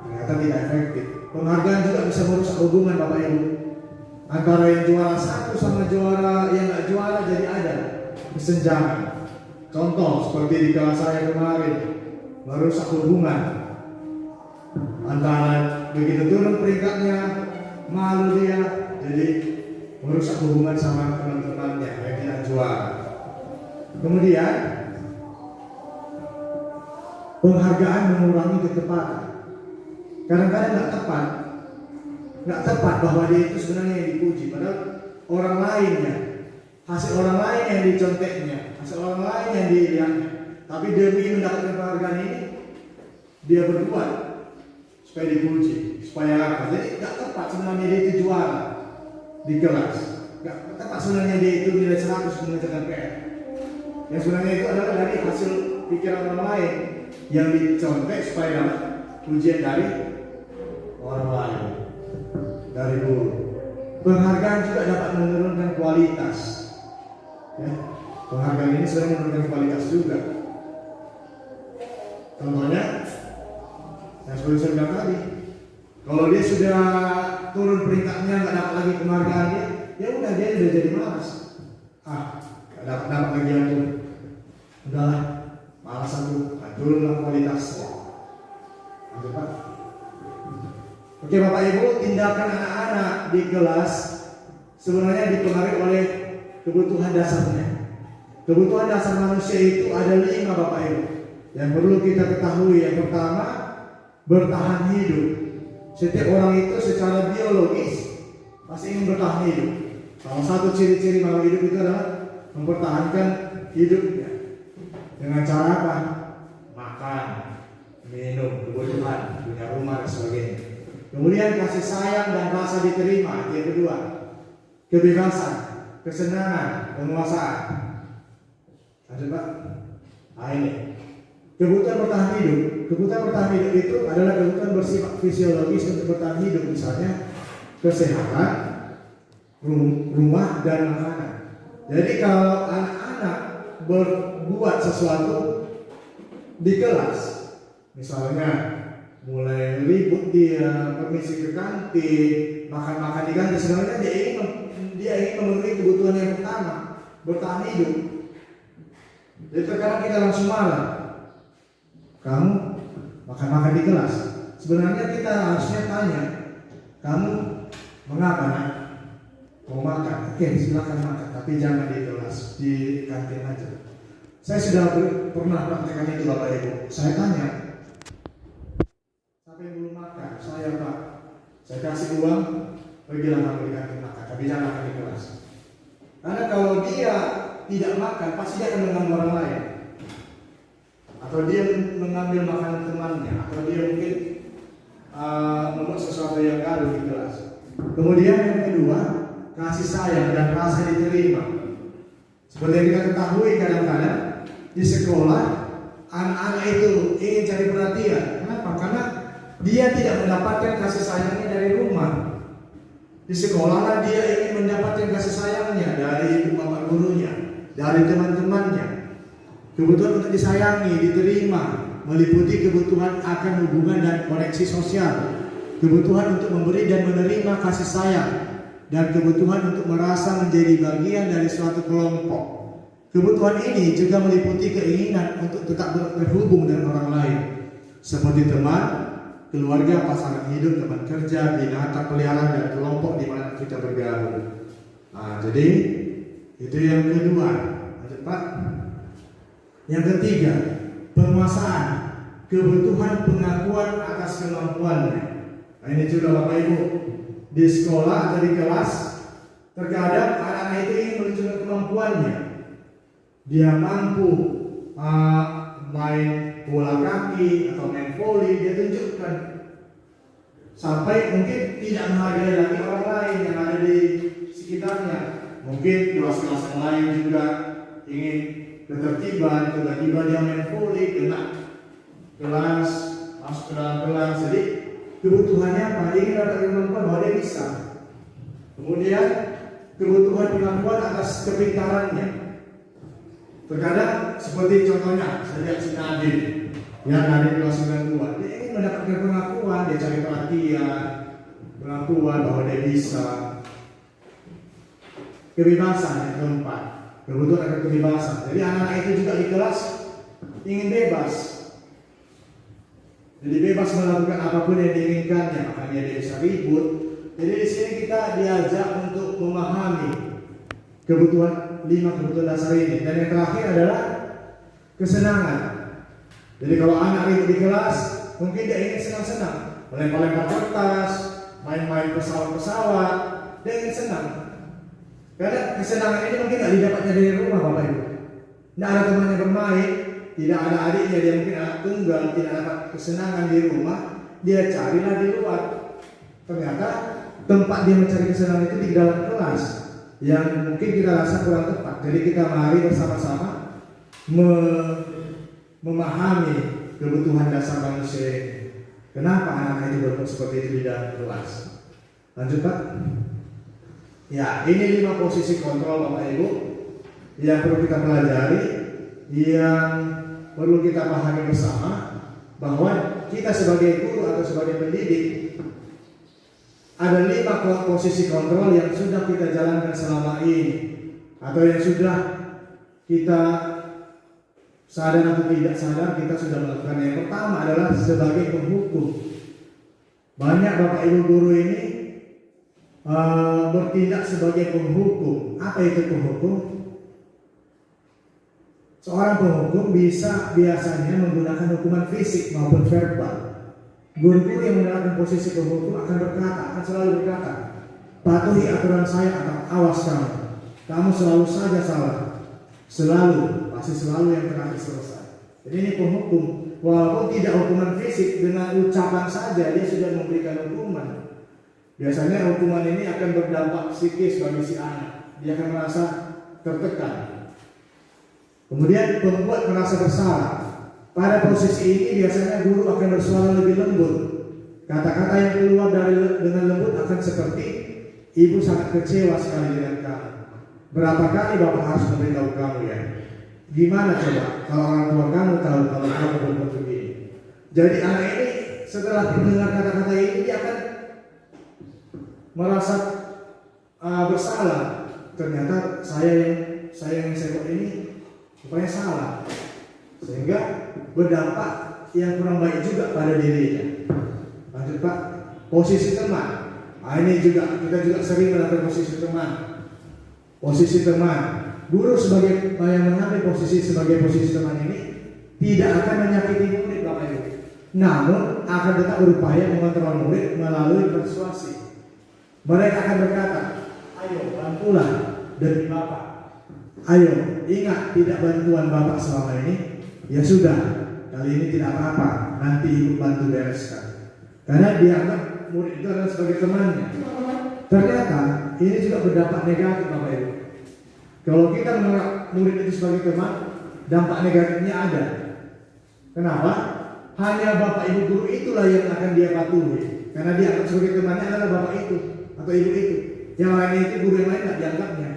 Ternyata tidak efektif. Penghargaan juga bisa merusak hubungan Bapak Ibu. Antara yang juara satu sama juara yang nggak juara jadi ada kesenjangan. Contoh seperti di kelas saya kemarin, merusak hubungan. Antara begitu turun peringkatnya, malu dia, jadi merusak hubungan sama teman-temannya yang tidak juara. Kemudian penghargaan mengurangi ketepatan. Kadang-kadang nggak tepat bahwa dia itu sebenarnya yang dipuji, padahal orang lainnya, hasil orang lain yang diconteknya, hasil orang lain yang dilihatnya. Tapi demi mendapatkan penghargaan ini, dia berbuat supaya dipuji, supaya apa? Jadi nggak tepat sebenarnya dia itu juara di kelas, nggak tepat sebenarnya dia itu nilai 100 mengerjakan PR. Yang sebenarnya itu adalah dari hasil pikiran orang lain yang dicontek supaya dapat pujian dari orang lain, dari guru. Penghargaan juga dapat menurunkan kualitas. Penghargaan ini sering menurunkan kualitas juga. Contohnya, yang seperti saya bilang tadi, kalau dia sudah turun peringkatnya nggak dapat lagi penghargaannya, ya udah dia udah jadi malas. Nggak dapat lagi aku, udahlah, malas aku, turunlah kualitasnya. Lanjut Pak. Oke Bapak Ibu, tindakan anak-anak di kelas sebenarnya dipengaruhi oleh kebutuhan dasarnya. Kebutuhan dasar manusia itu ada 5 Bapak Ibu yang perlu kita ketahui. Yang pertama, bertahan hidup. Setiap orang itu secara biologis pasti ingin bertahan hidup. Salah satu ciri-ciri makhluk hidup itu adalah mempertahankan hidupnya. Dengan cara apa? Makan, minum, kebutuhan, punya rumah dan sebagainya. Kemudian kasih sayang dan rasa diterima. Yang kedua, kebebasan, kesenangan, penguasaan. Ada Pak? Ini kebutuhan bertahan hidup. Kebutuhan bertahan hidup itu adalah kebutuhan bersifat fisiologis untuk bertahan hidup. Misalnya kesehatan, rumah, dan makanan. Jadi kalau anak-anak berbuat sesuatu di kelas, misalnya mulai ribut dia, permisi ke kantin, makan-makan di kantin, sebenarnya dia ingin memenuhi kebutuhan yang pertama, bertahan hidup. Jadi terkadang kita langsung marah, kamu makan-makan di kelas. Sebenarnya kita harusnya tanya, kamu mengapa nak? Mau makan? Oke, silakan makan, tapi jangan di kelas, di kantin aja. Saya sudah pernah praktekkan itu Bapak Ibu. Saya tanya, siapa yang belum makan? Saya Pak. Saya kasih uang, pergilah kamu di kantin makan, tapi jangan makan di kelas. Karena kalau dia tidak makan, pasti dia akan mengganggu orang lain. Atau dia mengambil makanan temannya, atau dia mungkin membuat sesuatu yang gaduh di kelas. Kemudian yang kedua, kasih sayang dan rasa diterima. Seperti yang kita ketahui kadang-kadang di sekolah, anak-anak itu ingin cari perhatian. Kenapa? Karena dia tidak mendapatkan kasih sayangnya dari rumah. Di sekolah dia ingin mendapatkan kasih sayangnya dari ibu bapak gurunya, dari teman-temannya. Kebutuhan untuk disayangi, diterima, meliputi kebutuhan akan hubungan dan koneksi sosial, kebutuhan untuk memberi dan menerima kasih sayang, dan kebutuhan untuk merasa menjadi bagian dari suatu kelompok. Kebutuhan ini juga meliputi keinginan untuk tetap terhubung dengan orang lain, seperti teman, keluarga, pasangan hidup, teman kerja, binatang peliharaan, dan kelompok di mana kita bergabung. Nah, jadi itu yang kedua. Lanjut Pak. Yang ketiga, penguasaan kebutuhan pengakuan atas kemampuannya. Nah, ini juga Bapak Ibu, di sekolah atau di kelas terkadang anak-anak itu ingin menunjukkan kemampuannya. Dia mampu main bola kaki atau main voli, dia tunjukkan. Sampai mungkin tidak menghargai lagi orang lain yang ada di sekitarnya. Mungkin kelas-kelas yang lain juga ingin ketertiban, tiba-tiba dia main voli, kena kelas, masuk ke dalam kelas. Jadi kebutuhannya apa? Dia ingin dapat kemampuan bahwa dia bisa. Kemudian kebutuhan pengakuan atas kepintarannya. Terkadang seperti contohnya, saya lihat si Nadine, yang Nadine kelas 92, dia ingin mendapatkan pengakuan, dia cari perhatian, pengakuan bahwa dia bisa. Kebebasan yang keempat, kebutuhan akan kebebasan. Jadi anak-anak itu juga di kelas ingin bebas. Jadi bebas melakukan apapun yang diinginkannya, makanya dia bisa ribut. Jadi di sini kita diajak untuk memahami kebutuhan 5 kebutuhan dasar ini. Dan yang terakhir adalah kesenangan. Jadi kalau anak ribut di kelas, mungkin dia ingin senang-senang, melempar-lempar kertas, main-main pesawat-pesawat, dia ingin senang. Karena kesenangan ini mungkin tidak didapatnya dari rumah Bapak Ibu. Tidak ada temannya bermain, tidak ada adiknya, dia mungkin anak tunggal, tidak dapat kesenangan di rumah, dia carilah di luar. Ternyata tempat dia mencari kesenangan itu di dalam kelas, yang mungkin kita rasa kurang tepat. Jadi kita mari bersama-sama memahami kebutuhan dasar manusia ini. Kenapa anak-anak itu berbuat seperti itu di dalam kelas? Lanjut Pak. Ya, ini 5 posisi kontrol Bapak Ibu yang perlu kita pelajari, yang perlu kita pahami bersama, bahwa kita sebagai guru atau sebagai pendidik ada 5 posisi kontrol yang sudah kita jalankan selama ini, atau yang sudah kita sadar atau tidak sadar kita sudah melakukan. Yang pertama adalah sebagai penghukum. Banyak Bapak Ibu guru ini bertindak sebagai penghukum. Apa itu penghukum? Seorang penghukum biasanya menggunakan hukuman fisik maupun verbal. Guru-guru yang menggunakan posisi penghukum akan selalu berkata, patuhi aturan saya atau awas kamu selalu saja salah, pasti selalu yang terakhir selesai. Jadi ini penghukum, walaupun tidak hukuman fisik, dengan ucapan saja dia sudah memberikan hukuman. Biasanya hukuman ini akan berdampak psikis bagi si anak, dia akan merasa tertekan. Kemudian pembuat merasa bersalah. Pada posisi ini biasanya guru akan bersuara lebih lembut. Kata-kata yang keluar dengan lembut akan seperti, ibu sangat kecewa sekali dengan kamu. Berapa kali bapak harus memberitahu kamu ya? Gimana coba kalau orang tua kamu tahu kalau kamu berbuat begini? Jadi anak ini setelah mendengar kata-kata ini dia akan merasa bersalah. Ternyata saya yang buat ini rupanya salah, sehingga berdampak yang kurang baik juga pada dirinya. Lanjut Pak, posisi teman. Ini juga kita juga sering melakukan posisi teman. Posisi teman, guru sebagai yang mengambil posisi sebagai posisi teman ini tidak akan menyakiti murid Bapak Ibu, namun akan tetap berupaya mengontrol murid melalui persuasi. Mereka akan berkata, ayo bantulah demi Bapak. Ayo ingat, tidak bantuan Bapak selama ini, ya sudah, kali ini tidak apa-apa, nanti Ibu bantu bereskan. Karena dia anggap murid itu adalah sebagai temannya. Ternyata ini juga berdampak negatif Bapak Ibu. Kalau kita menganggap murid itu sebagai teman, dampak negatifnya ada. Kenapa? Hanya Bapak Ibu guru itulah yang akan dia patuhi. Karena dia anggap sebagai temannya adalah Bapak itu atau Ibu itu. Yang lainnya itu guru yang lain tidak dianggapnya.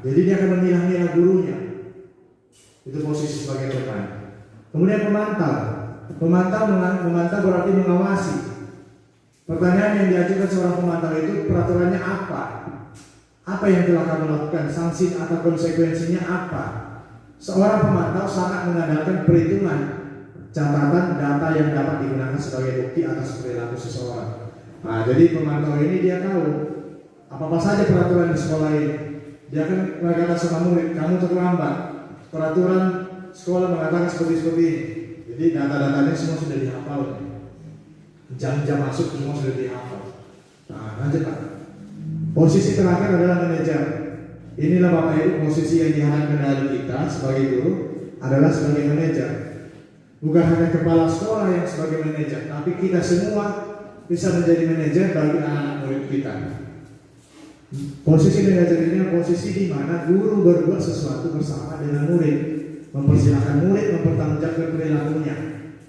Jadi dia akan memilah-milah gurunya. Itu posisi sebagai teman. Kemudian pemantau. Memantau berarti mengawasi. Pertanyaan yang diajukan seorang pemantau itu, peraturannya apa? Apa yang telah kamu lakukan? Sanksi atau konsekuensinya apa? Seorang pemantau sangat mengandalkan perhitungan catatan data yang dapat digunakan sebagai bukti atas perilaku seseorang. Nah, jadi pemantau ini dia tahu apa saja peraturan di sekolah ini. Dia akan berkata sama murid, kamu terlambat. Peraturan sekolah mengatakan seperti ini. Jadi data-datanya semua sudah dihafal. Jam-jam masuk semua sudah dihafal. Nah, lanjut Pak. Posisi terakhir adalah manajer. Inilah Bapak Ibu posisi yang diharapkan dari kita sebagai guru adalah sebagai manajer. Bukan hanya kepala sekolah yang sebagai manajer, tapi kita semua bisa menjadi manajer bagi anak-anak murid kita. Posisi manajer ini adalah posisi di mana guru berbuat sesuatu bersama dengan murid, mempersilahkan murid mempertanggungjawabkan perilakunya,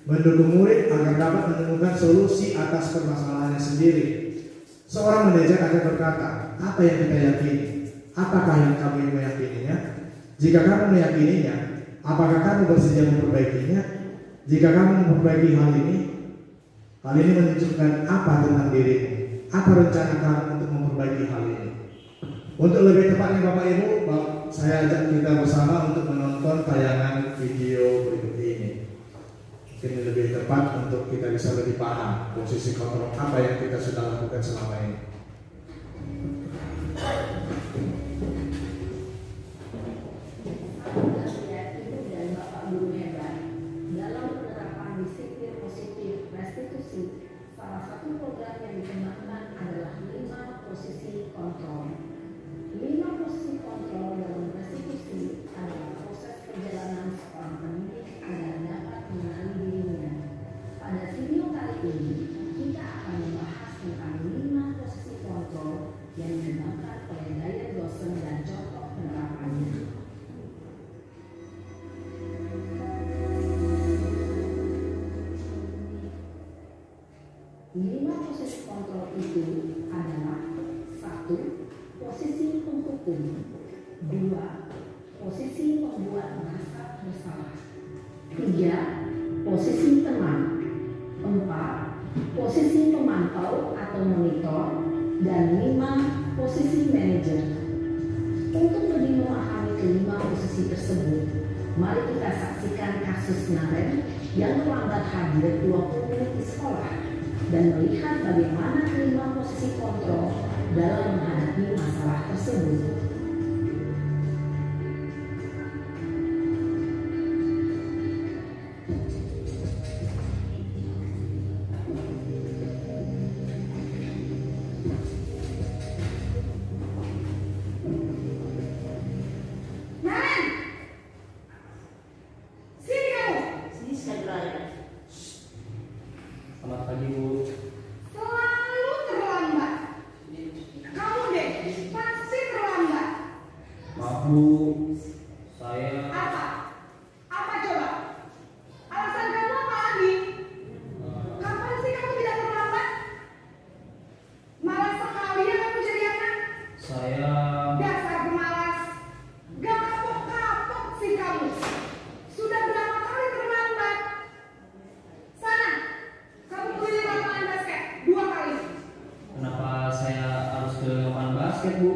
mendukung murid agar dapat menemukan solusi atas permasalahannya sendiri. Seorang manajer akan berkata, apa yang kita yakini? Apakah yang kamu meyakininya? Jika kamu meyakininya, apakah kamu bersedia memperbaikinya? Jika kamu memperbaiki hal ini menunjukkan apa tentang dirimu? Apa rencana kamu untuk memperbaiki hal ini? Untuk lebih tepatnya Bapak Ibu, saya ajak kita bersama untuk menonton tayangan video berikut ini. Ini lebih tepat untuk kita bisa lebih paham posisi kontrol apa yang kita sudah lakukan selama ini. Salah satu program yang dikembangkan adalah 5 posisi kontrol. 5 posisi kontrol dalam restitusi adalah proses perjalanan seorang pendidik agar dapat mengenali dirinya. Pada video kali ini, kita akan membahas tentang 5 posisi kontrol yang dikembangkan oleh gaya dosen dan contoh penerapannya. Posisi kontrol itu adalah 1. Posisi penghukum, 2. Posisi membuat merasa bersalah, 3. Posisi teman, 4. Posisi pemantau atau monitor, dan 5. Posisi manajer. Untuk lebih memahami kelima posisi tersebut, mari kita saksikan kasus Naren yang terlambat hadir 20 menit di sekolah dan melihat bagaimana kelima posisi kontrol dalam menghadapi masalah tersebut. Selamat pagi Bu. Selalu terlambat. Kamu deh, pasti terlambat. Maaf Bu, saya Apa? Apa coba? Alasan kamu apa lagi? Kapan sih kamu tidak terlambat? Malas sekali ya kamu jadi anak. saya Dasar pemalas. Gak kapok-kapok sih kamu. Sudah berapa kali terlambat? Sana, kamu keliling lapangan basket 2 kali. kenapa saya harus ke lapangan basket Bu?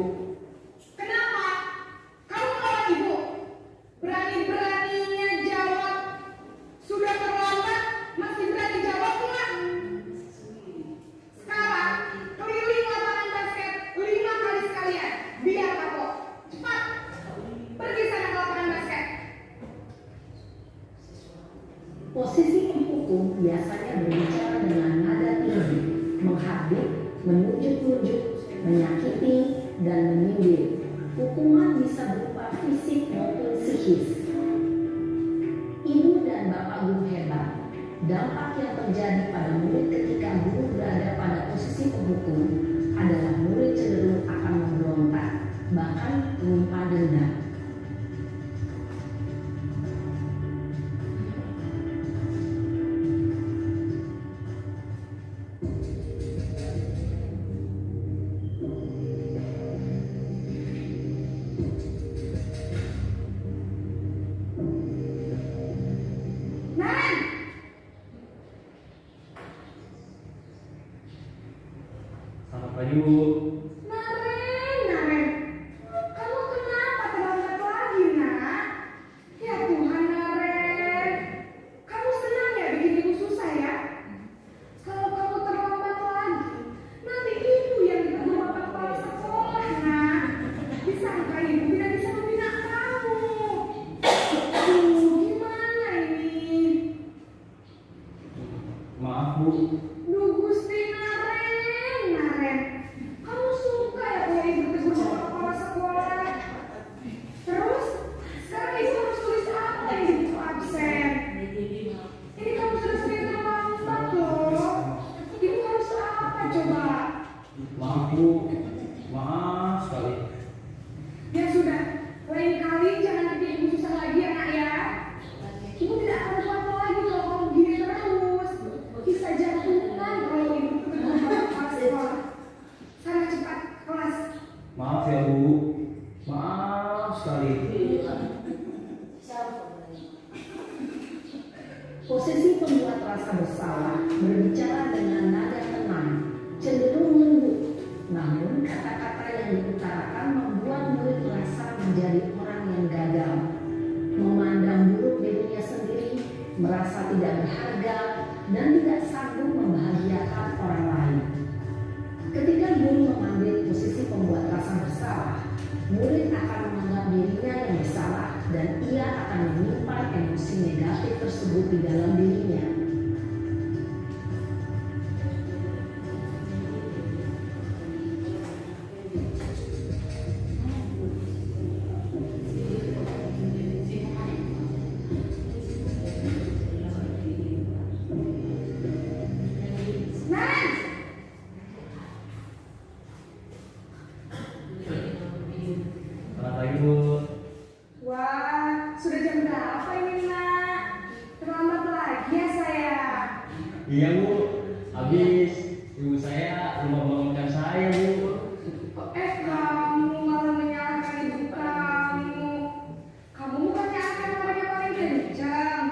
Kenapa? Kamu melawan ibu. Berani-beraninya jawab. Sudah terlambat, masih berani jawab enggak? Sekarang, keliling lapangan basket 5 kali sekalian. Biar kapok. Cepat. Pergi sana ke lapangan basket. Posisi penghukum biasanya berbicara dengan nada tinggi, menghabis, menunjuk-nunjuk, menyakiti, dan menyindir. Hukuman bisa berupa fisik maupun psikis. Ibu dan bapak guru hebat. Dampak yang terjadi pada murid ketika guru berada pada posisi penghukum adalah murid cenderung akan memberontak, bahkan menyimpan dendam. Naren! Selamat pagi Bu. Naren, kamu kenapa terlambat lagi, nak? Ya Tuhan, Naren, kamu senang ya Bu. Duh Gusti Naren. Kamu suka ya kalau ibu tegur sama kepala sekolah? Terus, sekarang ibu harus tulis apa yang di buku absen? Ini kamu sudah sering terlambat loh. Ibu harus apa coba? Maaf Bu, maaf sekali. Ya sudah, lain kali jangan bikin ibu susah lagi ya nak ya. Ibu tidak akan kuat lagi kalau kamu gini terus. Bisa jantungan kalau ibu tegur sama kepala sekolah. Sana cepat kelas. Maaf ya Bu, maaf sekali. Posisi pembuat rasa bersalah berbicara dengan nada tenang, cenderung lembut. Namun kata-kata yang diutarakan membuat murid merasa menjadi orang yang gagal, memandang buruk dirinya sendiri, merasa tidak berharga, dan tidak sanggup membahagiakan orang lain. Ketika guru mengambil posisi pembuat rasa bersalah, murid akan menganggap dirinya yang bersalah dan ia akan menyimpan emosi negatif tersebut di dalam dirinya. Nan, Selamat pagi Bu. wah sudah jam berapa ini nak? Terlambat lagi ya saya. Iya Bu, habis ibu saya lupa bangunkan saya Bu. Kamu malah menyalahkan ibu kamu. Kamu bukannya akan orangnya paling kencang.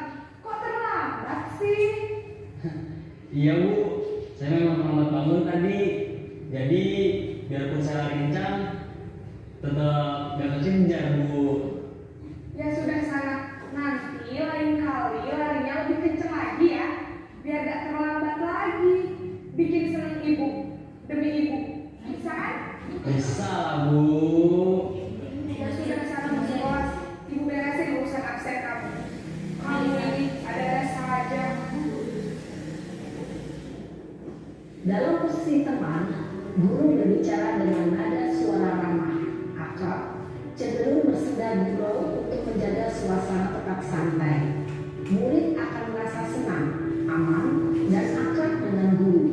Kok terlambat sih? Iya Bu, saya memang terlambat bangun tadi. Jadi biarpun saya lari kencang, tetap gak kekejar Bu. Ya sudah sana. Nanti lain kali larinya lebih kencang lagi ya. Biar gak terlambat lagi. Bikin seneng ibu. Demi ibu. Bisa kan? Bisa lah Bu. Ya sudah sana masuk kelas. Ibu beresin urusan absen kamu. Kamu ini ada saja. Dalam posisi teman, guru berbicara dengan nada suara ramah, akrab, cenderung bersenda gurau untuk menjaga suasana tetap santai. Murid akan merasa senang, aman, dan akrab dengan guru.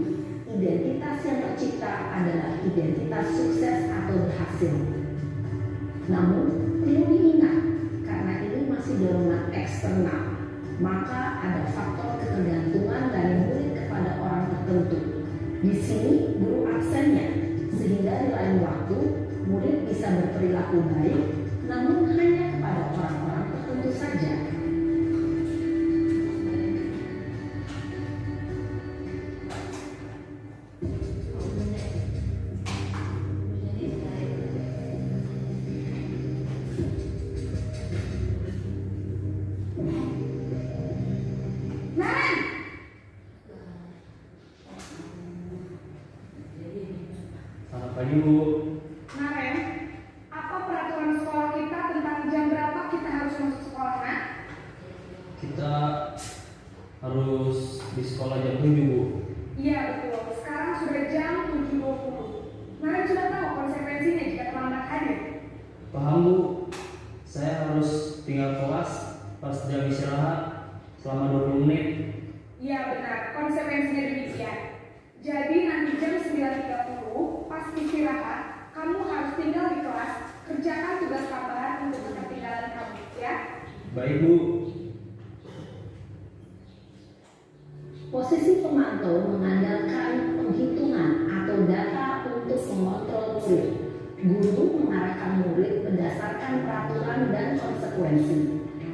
Identitas yang tercipta adalah identitas sukses atau berhasil. Namun, perlu diingat, karena ini masih dorongan eksternal, maka ada faktor ketergantungan dari murid kepada orang tertentu. Di sini guru absennya, sehingga di lain waktu murid bisa berperilaku baik, namun hanya kepada orang-orang tertentu saja. Nan, Selamat pagi Bu. Naren, apa peraturan sekolah kita tentang jam berapa kita harus masuk sekolah, nak? Kita harus di sekolah jam 7 Bu. Iya betul, sekarang sudah jam 7.20. Naren sudah tahu konsekuensinya jika terlambat hadir. Paham Bu. Saya harus tinggal kelas pas jam istirahat selama 20 menit. Iya benar, konsekuensinya demikian. Jadi nanti jam 9.30 pas istirahat, kamu harus tinggal di kelas, kerjakan tugas tambahan untuk ketertinggalan kamu, ya. Baik Bu. Posisi pemantau mengandalkan penghitungan atau data untuk mengontrol murid. Guru mengarahkan murid berdasarkan peraturan dan konsekuensi.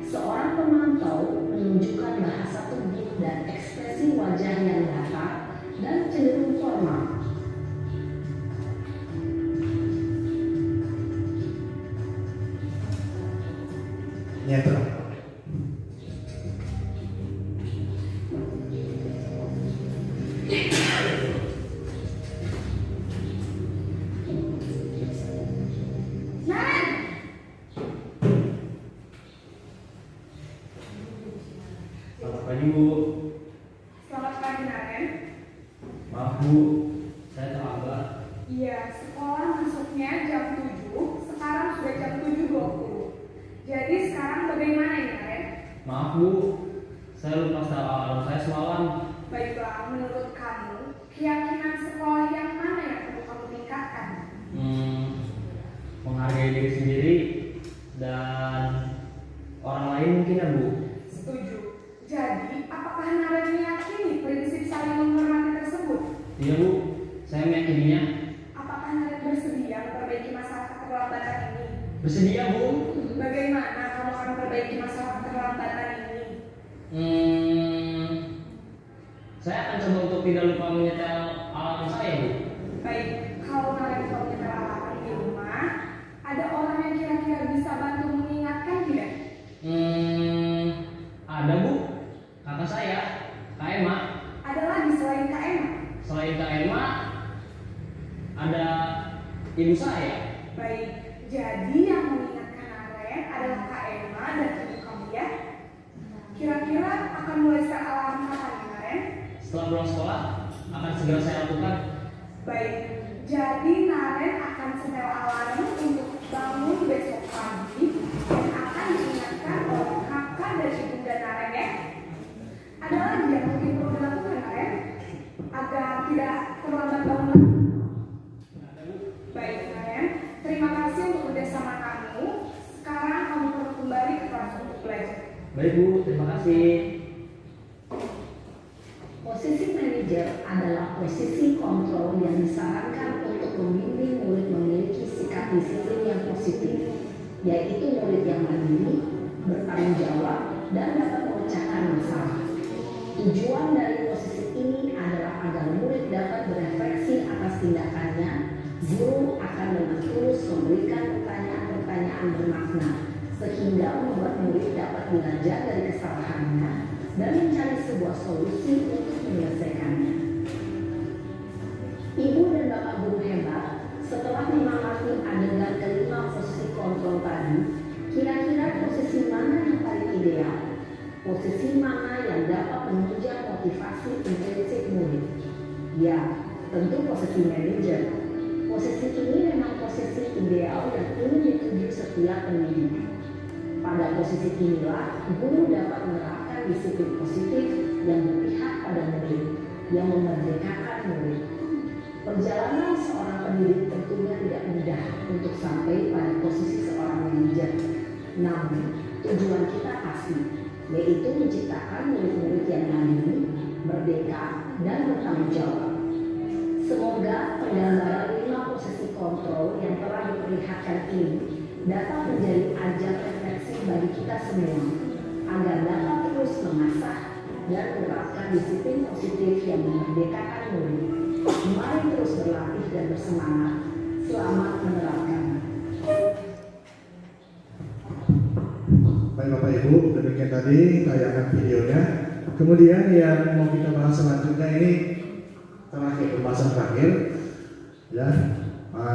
Seorang pemantau menunjukkan bahasa tubuh dan ekspresi wajah yang datar dan cenderung formal. Netral. Naren, Selamat pagi Bu. selamat pagi Naren. Bu, saya terlambat. Iya, sekolah masuknya jam 7, sekarang sudah jam 7.20. Jadi sekarang bagaimana ini, Naren? Maaf Bu, saya lupa setel alarm saya semalam. Baiklah, menurut kamu, keyakinan sekolah yang mana yang perlu kamu tingkatkan? Menghargai diri sendiri dan orang lain mungkin ya Bu. Setuju. Jadi, apakah Naren meyakini prinsip saling menghormati tersebut? Iya Bu, saya meyakininya. Apakah Naren bersedia memperbaiki masalah keterlambatan ini? Bersedia Bu. Bagaimana kamu akan memperbaiki masalah keterlambatan ini? Saya akan coba untuk tidak lupa menyetel alarm saya Bu. Baik, kalau Naren mau menyetel alarm di rumah, ada orang yang kira-kira bisa bantu mengingatkan tidak? Ada Bu, kakak saya, Kak Emma. Ada lagi selain Kak Emma? Selain Kak Emma, ada ibu saya. Baik, jadi yang mengingatkan Naren adalah Kak Emma dan ibu kamu ya? Kira-kira akan mulai setel alarm kapan nih, Naren? Setelah pulang sekolah, akan segera saya lakukan. Baik, jadi Naren akan setel alarm untuk bangun besok pagi dan akan diingatkan oleh kakak dan ibunda Naren ya. Ada lagi yang mungkin perlu dilakukan Naren agar tidak terlambat bangun? Baik Naren, terima kasih untuk kerjasama kamu. Sekarang kamu perlu kembali ke kelas untuk belajar. Baik Bu, terima kasih. Posisi manajer adalah posisi kontrol yang disarankan untuk membimbing murid memiliki sikap disiplin yang positif, yaitu murid yang mandiri, bertanggung jawab, dan dapat memecahkan masalah. Tujuan dari posisi ini adalah agar murid dapat berefleksi atas tindakannya. Guru akan dengan tulus memberikan pertanyaan-pertanyaan bermakna, sehingga membuat murid dapat belajar dari kesalahannya dan mencari sebuah solusi untuk menyelesaikannya. Ibu dan bapak guru hebat, setelah mengamati adegan kelima posisi kontrol tadi, kira-kira posisi mana yang paling ideal? Posisi mana yang dapat menunjang motivasi intrinsik murid? Ya, tentu posisi manajer. Posisi ini memang posisi ideal yang ingin dituju setiap pendidik. Pada posisi inilah, guru dapat menerapkan disiplin positif yang berpihak pada murid, yang memerdekakan murid. Perjalanan seorang pendidik tentunya tidak mudah untuk sampai pada posisi seorang manajer. Namun, tujuan kita pasti, yaitu menciptakan murid-murid yang mandiri, merdeka, dan bertanggung jawab. Semoga penggambaran 5 posisi kontrol yang telah diperlihatkan ini dapat menjadi ajang refleksi bagi kita semua, agar dapat terus mengasah dan menerapkan disiplin positif yang memerdekakan murid. Mari terus berlatih dan bersemangat. Selamat menerapkan. Baik Bapak Ibu, demikian tadi tayangan videonya. Kemudian yang mau kita bahas selanjutnya ini terakhir, pembahasan terakhir. Ya,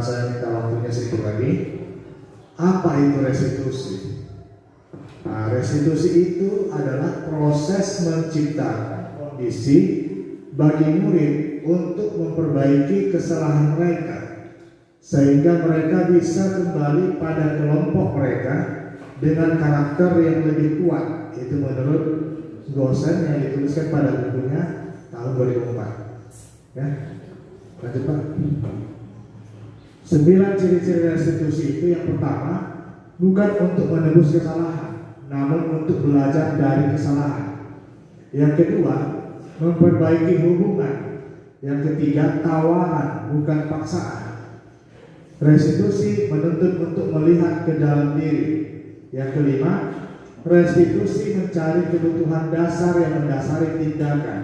saya minta waktunya sedikit lagi. Apa itu restitusi? Nah, restitusi itu adalah proses menciptakan kondisi bagi murid untuk memperbaiki kesalahan mereka, sehingga mereka bisa kembali pada kelompok mereka dengan karakter yang lebih kuat. Itu menurut Gosen yang dituliskan pada bukunya tahun 2004. Ya, lanjut Pak. 9 ciri-ciri restitusi itu yang pertama, bukan untuk menebus kesalahan, namun untuk belajar dari kesalahan. Yang kedua, memperbaiki hubungan. Yang ketiga, tawaran, bukan paksaan. Restitusi menuntut untuk melihat ke dalam diri. Yang kelima, restitusi mencari kebutuhan dasar yang mendasari tindakan.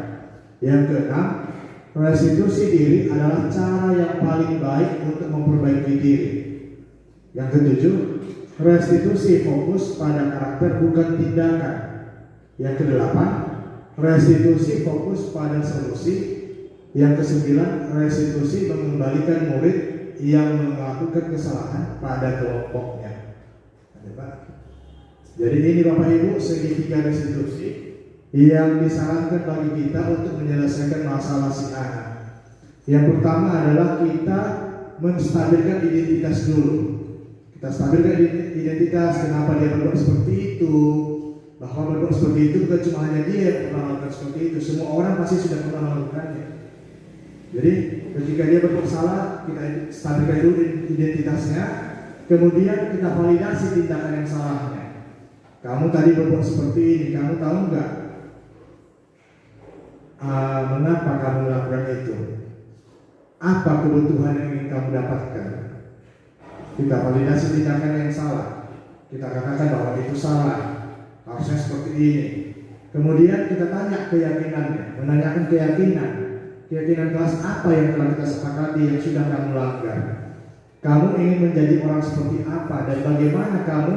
Yang keenam, restitusi diri adalah cara yang paling baik untuk memperbaiki diri. Yang ketujuh, restitusi fokus pada karakter bukan tindakan. Yang kedelapan, restitusi fokus pada solusi. Yang kesembilan, restitusi mengembalikan murid yang melakukan kesalahan pada kelompoknya. Jadi ini Bapak Ibu segitiga restitusi yang disarankan bagi kita untuk menyelesaikan masalah si anak. Yang pertama adalah kita menstabilkan identitas dulu. Kita stabilkan identitas, kenapa dia berbuat seperti itu. Bahwa berbuat seperti itu bukan cuma hanya dia yang pernah melakukan seperti itu, semua orang pasti sudah pernah melakukannya. Jadi ketika dia berbuat salah, kita stabilkan dulu identitasnya, kemudian kita validasi tindakan yang salahnya. Kamu tadi berbuat seperti ini, kamu tahu nggak mengapa kamu melakukan itu? Apa kebutuhan yang ingin kamu dapatkan? Kita validasi tindakan yang salah. Kita katakan bahwa itu salah, harusnya seperti ini. Kemudian kita tanya keyakinannya, menanyakan keyakinan kelas apa yang telah kita sepakati yang sudah kamu langgar. Kamu ingin menjadi orang seperti apa dan bagaimana kamu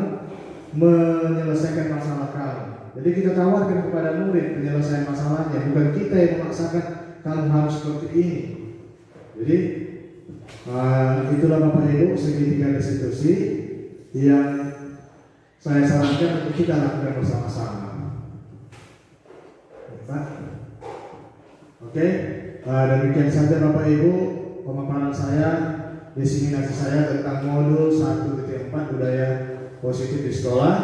menyelesaikan masalah kamu. Jadi kita tawarkan kepada murid penyelesaian masalahnya, bukan kita yang memaksakan kamu harus seperti ini. Jadi itulah Bapak Ibu segitiga restitusi yang saya sarankan untuk kita lakukan bersama-sama. Oke, demikian saja Bapak Ibu pemaparan saya, diseminasi saya tentang modul 1.4 budaya positif di sekolah.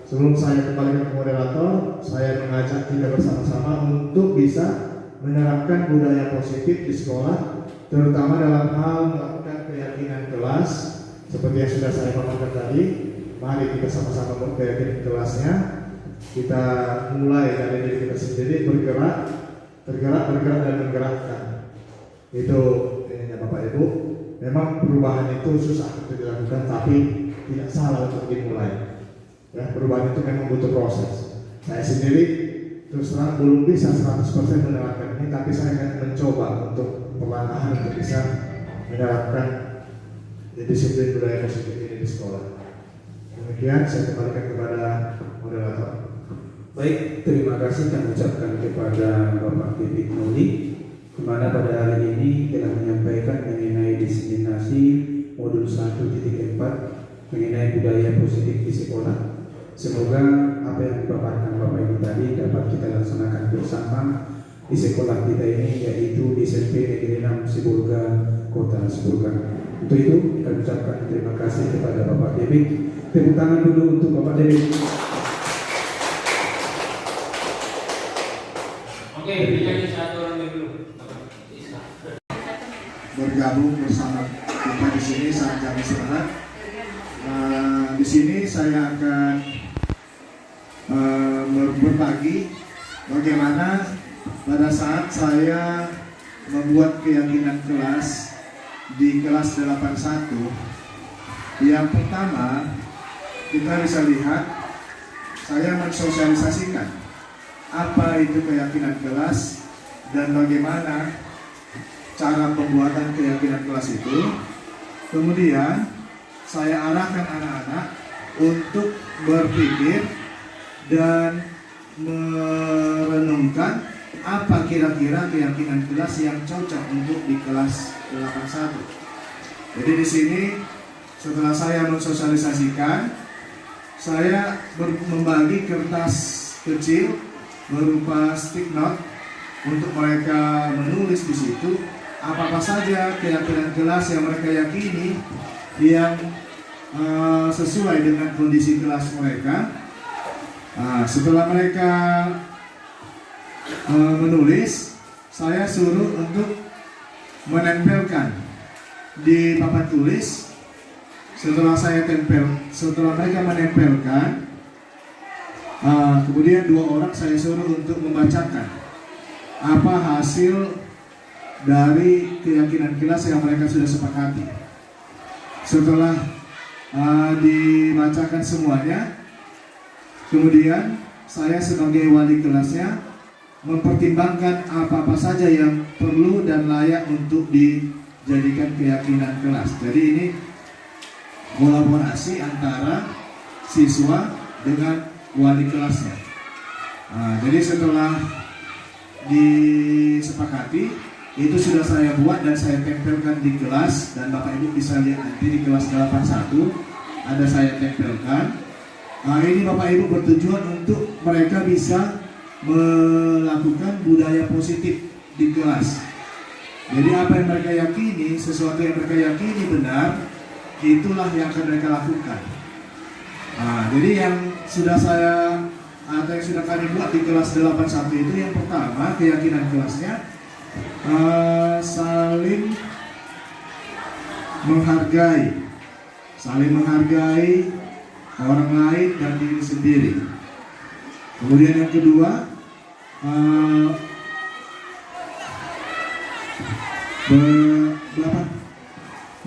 Sebelum saya kembali ke moderator, saya mengajak kita bersama-sama untuk bisa menerapkan budaya positif di sekolah, terutama dalam hal melakukan keyakinan kelas seperti yang sudah saya paparkan tadi. Mari kita sama-sama memperbaiki kelasnya. Kita mulai dari diri kita sendiri, bergerak dan menggerakkan. Itu ininya Bapak Ibu. Memang perubahan itu susah untuk dilakukan, tapi tidak salah untuk dimulai. Ya, perubahan itu memang butuh proses. Saya sendiri terus terang belum bisa 100% menerapkan ini, tapi saya akan mencoba untuk perlahan untuk bisa menerapkan disiplin budaya positif ini di sekolah. Demikian saya kembalikan kepada moderator. Baik, terima kasih kami ucapkan kepada Bapak David Nauli, di mana pada hari ini telah menyampaikan mengenai diseminasi modul 1.4 mengenai budaya positif di sekolah. Semoga apa yang dipaparkan Bapak Ibu tadi dapat kita laksanakan bersama di sekolah kita ini, yaitu di SMP Negeri 6 Sibolga, Kota Sibolga. Untuk itu kita ucapkan terima kasih kepada Bapak David. Tepuk tangan dulu untuk Bapak David. Oke, berikan satu orang dulu. Bergabung bersama kita di sini saat jam istirahat. Di sini saya akan berbagi bagaimana pada saat saya membuat keyakinan kelas di kelas 81. Yang pertama, kita bisa lihat saya mensosialisasikan apa itu keyakinan kelas dan bagaimana cara pembuatan keyakinan kelas itu. Kemudian saya arahkan anak-anak untuk berpikir dan merenungkan apa kira-kira keyakinan kelas yang cocok untuk di kelas 81. Jadi di sini setelah saya mensosialisasikan, saya membagi kertas kecil berupa stick note untuk mereka menulis di situ apa saja keyakinan kelas yang mereka yakini yang sesuai dengan kondisi kelas mereka. Setelah mereka menulis, saya suruh untuk menempelkan di papan tulis. Setelah mereka menempelkan, kemudian 2 orang saya suruh untuk membacakan apa hasil dari keyakinan kelas yang mereka sudah sepakati. Setelah dibacakan semuanya, kemudian saya sebagai wali kelasnya mempertimbangkan apa-apa saja yang perlu dan layak untuk dijadikan keyakinan kelas. Jadi ini kolaborasi antara siswa dengan wali kelasnya. Jadi setelah disepakati, itu sudah saya buat dan saya tempelkan di kelas, dan Bapak Ibu bisa lihat nanti di kelas 81 ada saya tempelkan. Ini Bapak Ibu bertujuan untuk mereka bisa melakukan budaya positif di kelas. Jadi apa yang mereka yakini, sesuatu yang mereka yakini benar, itulah yang akan mereka lakukan. Nah, jadi yang sudah saya atau yang sudah kami buat di kelas 81 itu yang pertama keyakinan kelasnya saling menghargai orang lain dan diri sendiri. Kemudian yang kedua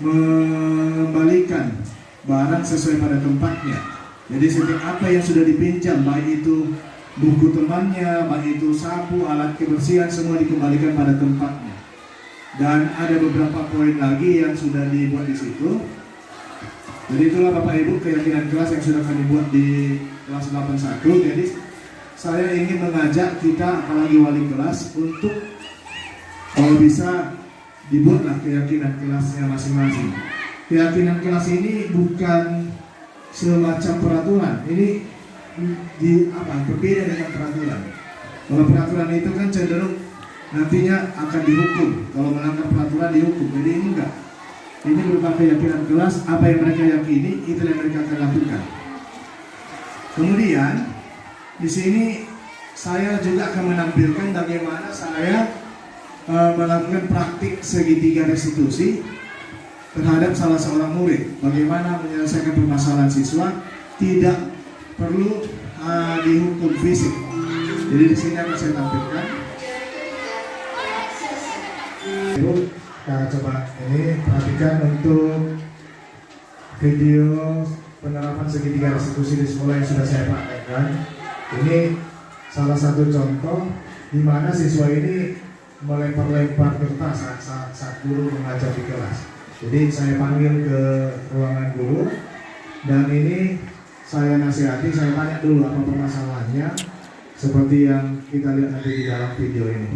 mengembalikan barang sesuai pada tempatnya. Jadi setiap apa yang sudah dipinjam, baik itu buku temannya, baik itu sapu, alat kebersihan, semua dikembalikan pada tempatnya. Dan ada beberapa poin lagi yang sudah dibuat di situ. Jadi itulah Bapak Ibu keyakinan kelas yang sudah kami buat di kelas 81. Jadi saya ingin mengajak kita, apalagi wali kelas, untuk kalau bisa dibuatlah keyakinan kelasnya masing-masing. Keyakinan kelas ini bukan semacam peraturan. Ini berbeda dengan peraturan. Kalau peraturan itu kan cenderung nantinya akan dihukum. Kalau melanggar peraturan dihukum. Jadi ini enggak. Ini berupa keyakinan kelas, apa yang mereka yakini itu yang mereka akan lakukan. Kemudian di sini saya juga akan menampilkan bagaimana saya melakukan praktik segitiga restitusi terhadap salah seorang murid. Bagaimana menyelesaikan permasalahan siswa tidak perlu dihukum fisik. Jadi di sini akan saya tampilkan. Ibu, kita coba ini perhatikan untuk video penerapan segitiga restitusi di sekolah yang sudah saya praktekkan. Ini salah satu contoh di mana siswa ini melempar-lempar kertas saat guru mengajar di kelas. Jadi saya panggil ke ruangan guru dan ini saya nasihati, saya tanya dulu apa permasalahannya, seperti yang kita lihat nanti di dalam video ini.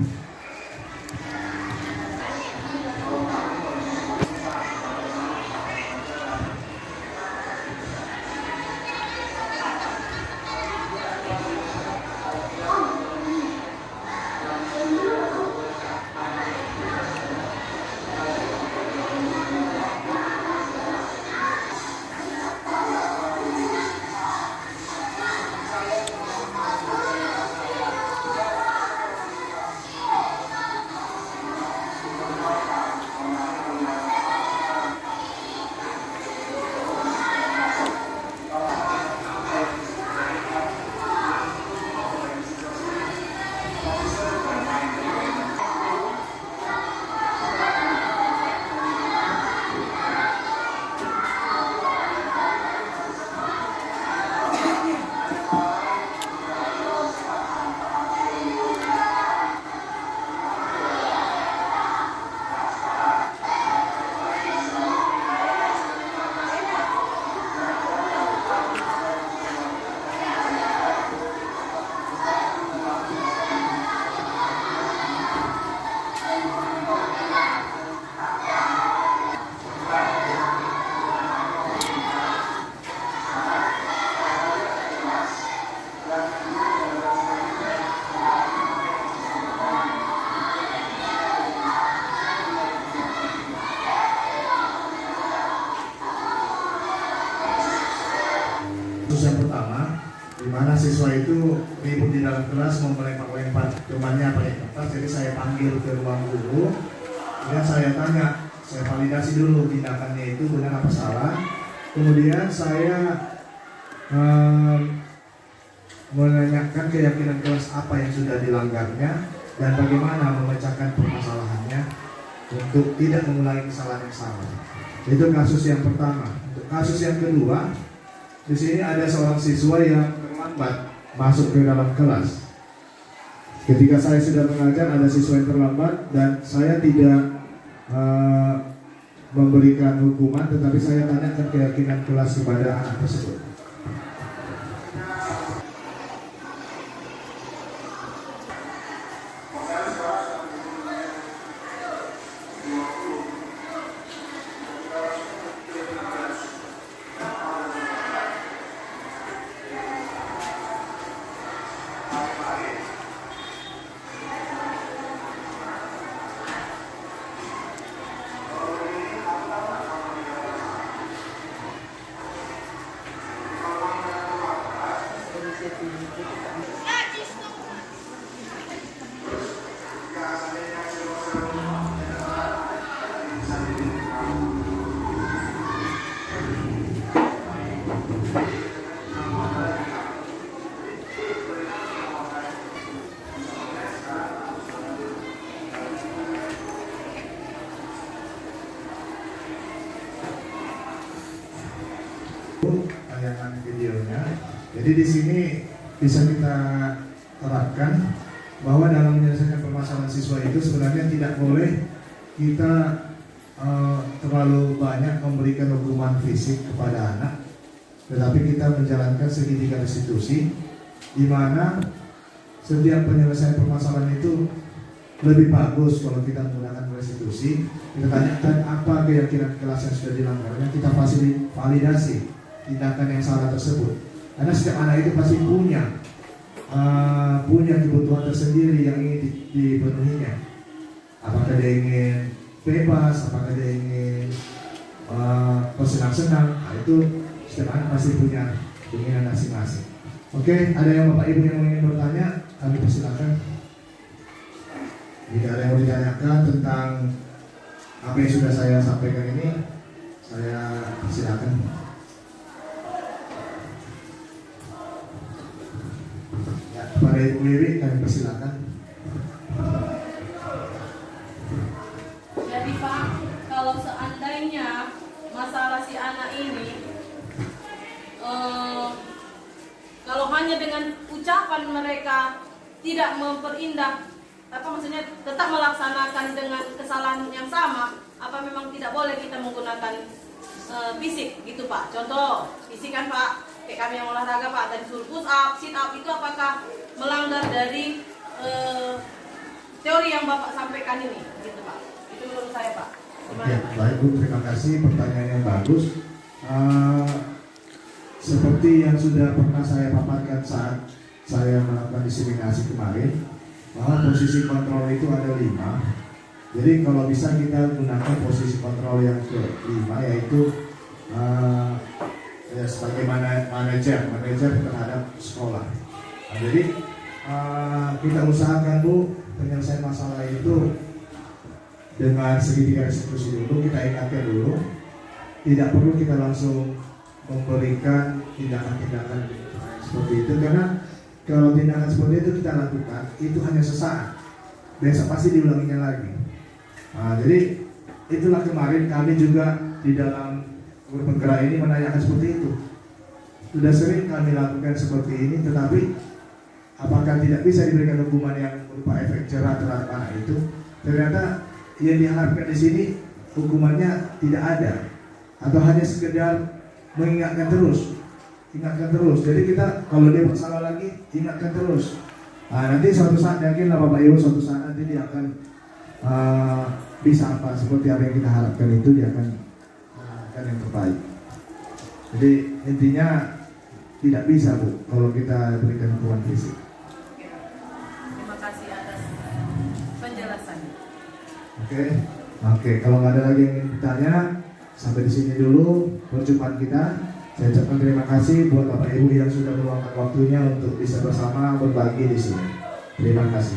Yang pertama, di mana siswa itu ribut di dalam kelas melempar-lempar temannya pakai kertas. Jadi saya panggil ke ruang guru, kemudian saya tanya, saya validasi dulu tindakannya itu benar apa salah. Kemudian saya menanyakan keyakinan kelas apa yang sudah dilanggarnya dan bagaimana memecahkan permasalahannya untuk tidak mengulangi kesalahan yang sama. Itu kasus yang pertama. Untuk kasus yang kedua, di sini ada seorang siswa yang terlambat masuk ke dalam kelas. Ketika saya sudah mengajar, ada siswa yang terlambat dan saya tidak memberikan hukuman, tetapi saya tanyakan keyakinan kelas kepada anak tersebut. dulu tayangan videonya. Jadi di sini bisa kita terapkan bahwa dalam menyelesaikan permasalahan siswa itu sebenarnya tidak boleh kita terlalu banyak memberikan hukuman fisik kepada anak, tetapi kita menjalankan segitiga restitusi, di mana setiap penyelesaian permasalahan itu lebih bagus kalau kita menggunakan restitusi. Kita tanyakan apa keyakinan kelas yang sudah dilanggarnya, kita validasi tindakan yang salah tersebut. Karena setiap anak itu pasti punya kebutuhan tersendiri yang ingin dipenuhinya. Apakah dia ingin bebas, apakah dia ingin bersenang-senang, nah, itu setiap anak pasti punya keinginan masing-masing. Oke, ada yang Bapak Ibu yang ingin bertanya, kami persilakan. Jika ada yang mau ditanyakan tentang apa yang sudah saya sampaikan ini, saya persilakan. Ya, pada Ibu Wiwi kami persilakan. Jadi Pak, kalau seandainya masalah si anak ini, kalau hanya dengan ucapan mereka tidak memperindah, apa maksudnya tetap melaksanakan dengan kesalahan yang sama, apa memang tidak boleh kita menggunakan fisik gitu Pak? Contoh fisik kan Pak, kayak kami yang olahraga Pak, tadi suruh push up, sit up, itu apakah melanggar dari teori yang Bapak sampaikan ini gitu Pak? Itu menurut saya Pak. Oke, baik Bu, terima kasih, pertanyaan yang bagus. Seperti yang sudah pernah saya paparkan saat saya melakukan diseminasi kemarin, bahwa posisi kontrol itu ada 5. Jadi kalau bisa kita gunakan posisi kontrol yang ke-5, yaitu ya, sebagaimana manajer terhadap sekolah. Nah, jadi kita usahakan Bu, penyelesaian masalah itu dengan segitiga restitusi dulu, kita ingatkan dulu. Tidak perlu kita langsung memberikan tindakan-tindakan seperti itu, karena kalau tindakan seperti itu kita lakukan, itu hanya sesaat, besok pasti diulanginya lagi. Nah, jadi itulah kemarin kami juga di dalam bergerak ini menanyakan seperti itu. Sudah sering kami lakukan seperti ini, tetapi apakah tidak bisa diberikan hukuman yang berupa efek jerah terhadap anak itu? Ternyata yang diharapkan di sini hukumannya tidak ada, atau hanya sekedar mengingatkan terus. Jadi kita kalau dia bersalah lagi, ingatkan terus. Nah, nanti suatu saat yakinlah Bapak Ibu, suatu saat nanti dia akan bisa apa seperti apa yang kita harapkan, itu dia akan yang terbaik. Jadi intinya tidak bisa Bu kalau kita berikan hukuman fisik. Terima kasih atas penjelasannya. Oke, kalau nggak ada lagi yang ingin bertanya, sampai di sini dulu perjumpaan kita. Saya ucapkan terima kasih buat Bapak Ibu yang sudah meluangkan waktunya untuk bisa bersama berbagi di sini. Terima kasih.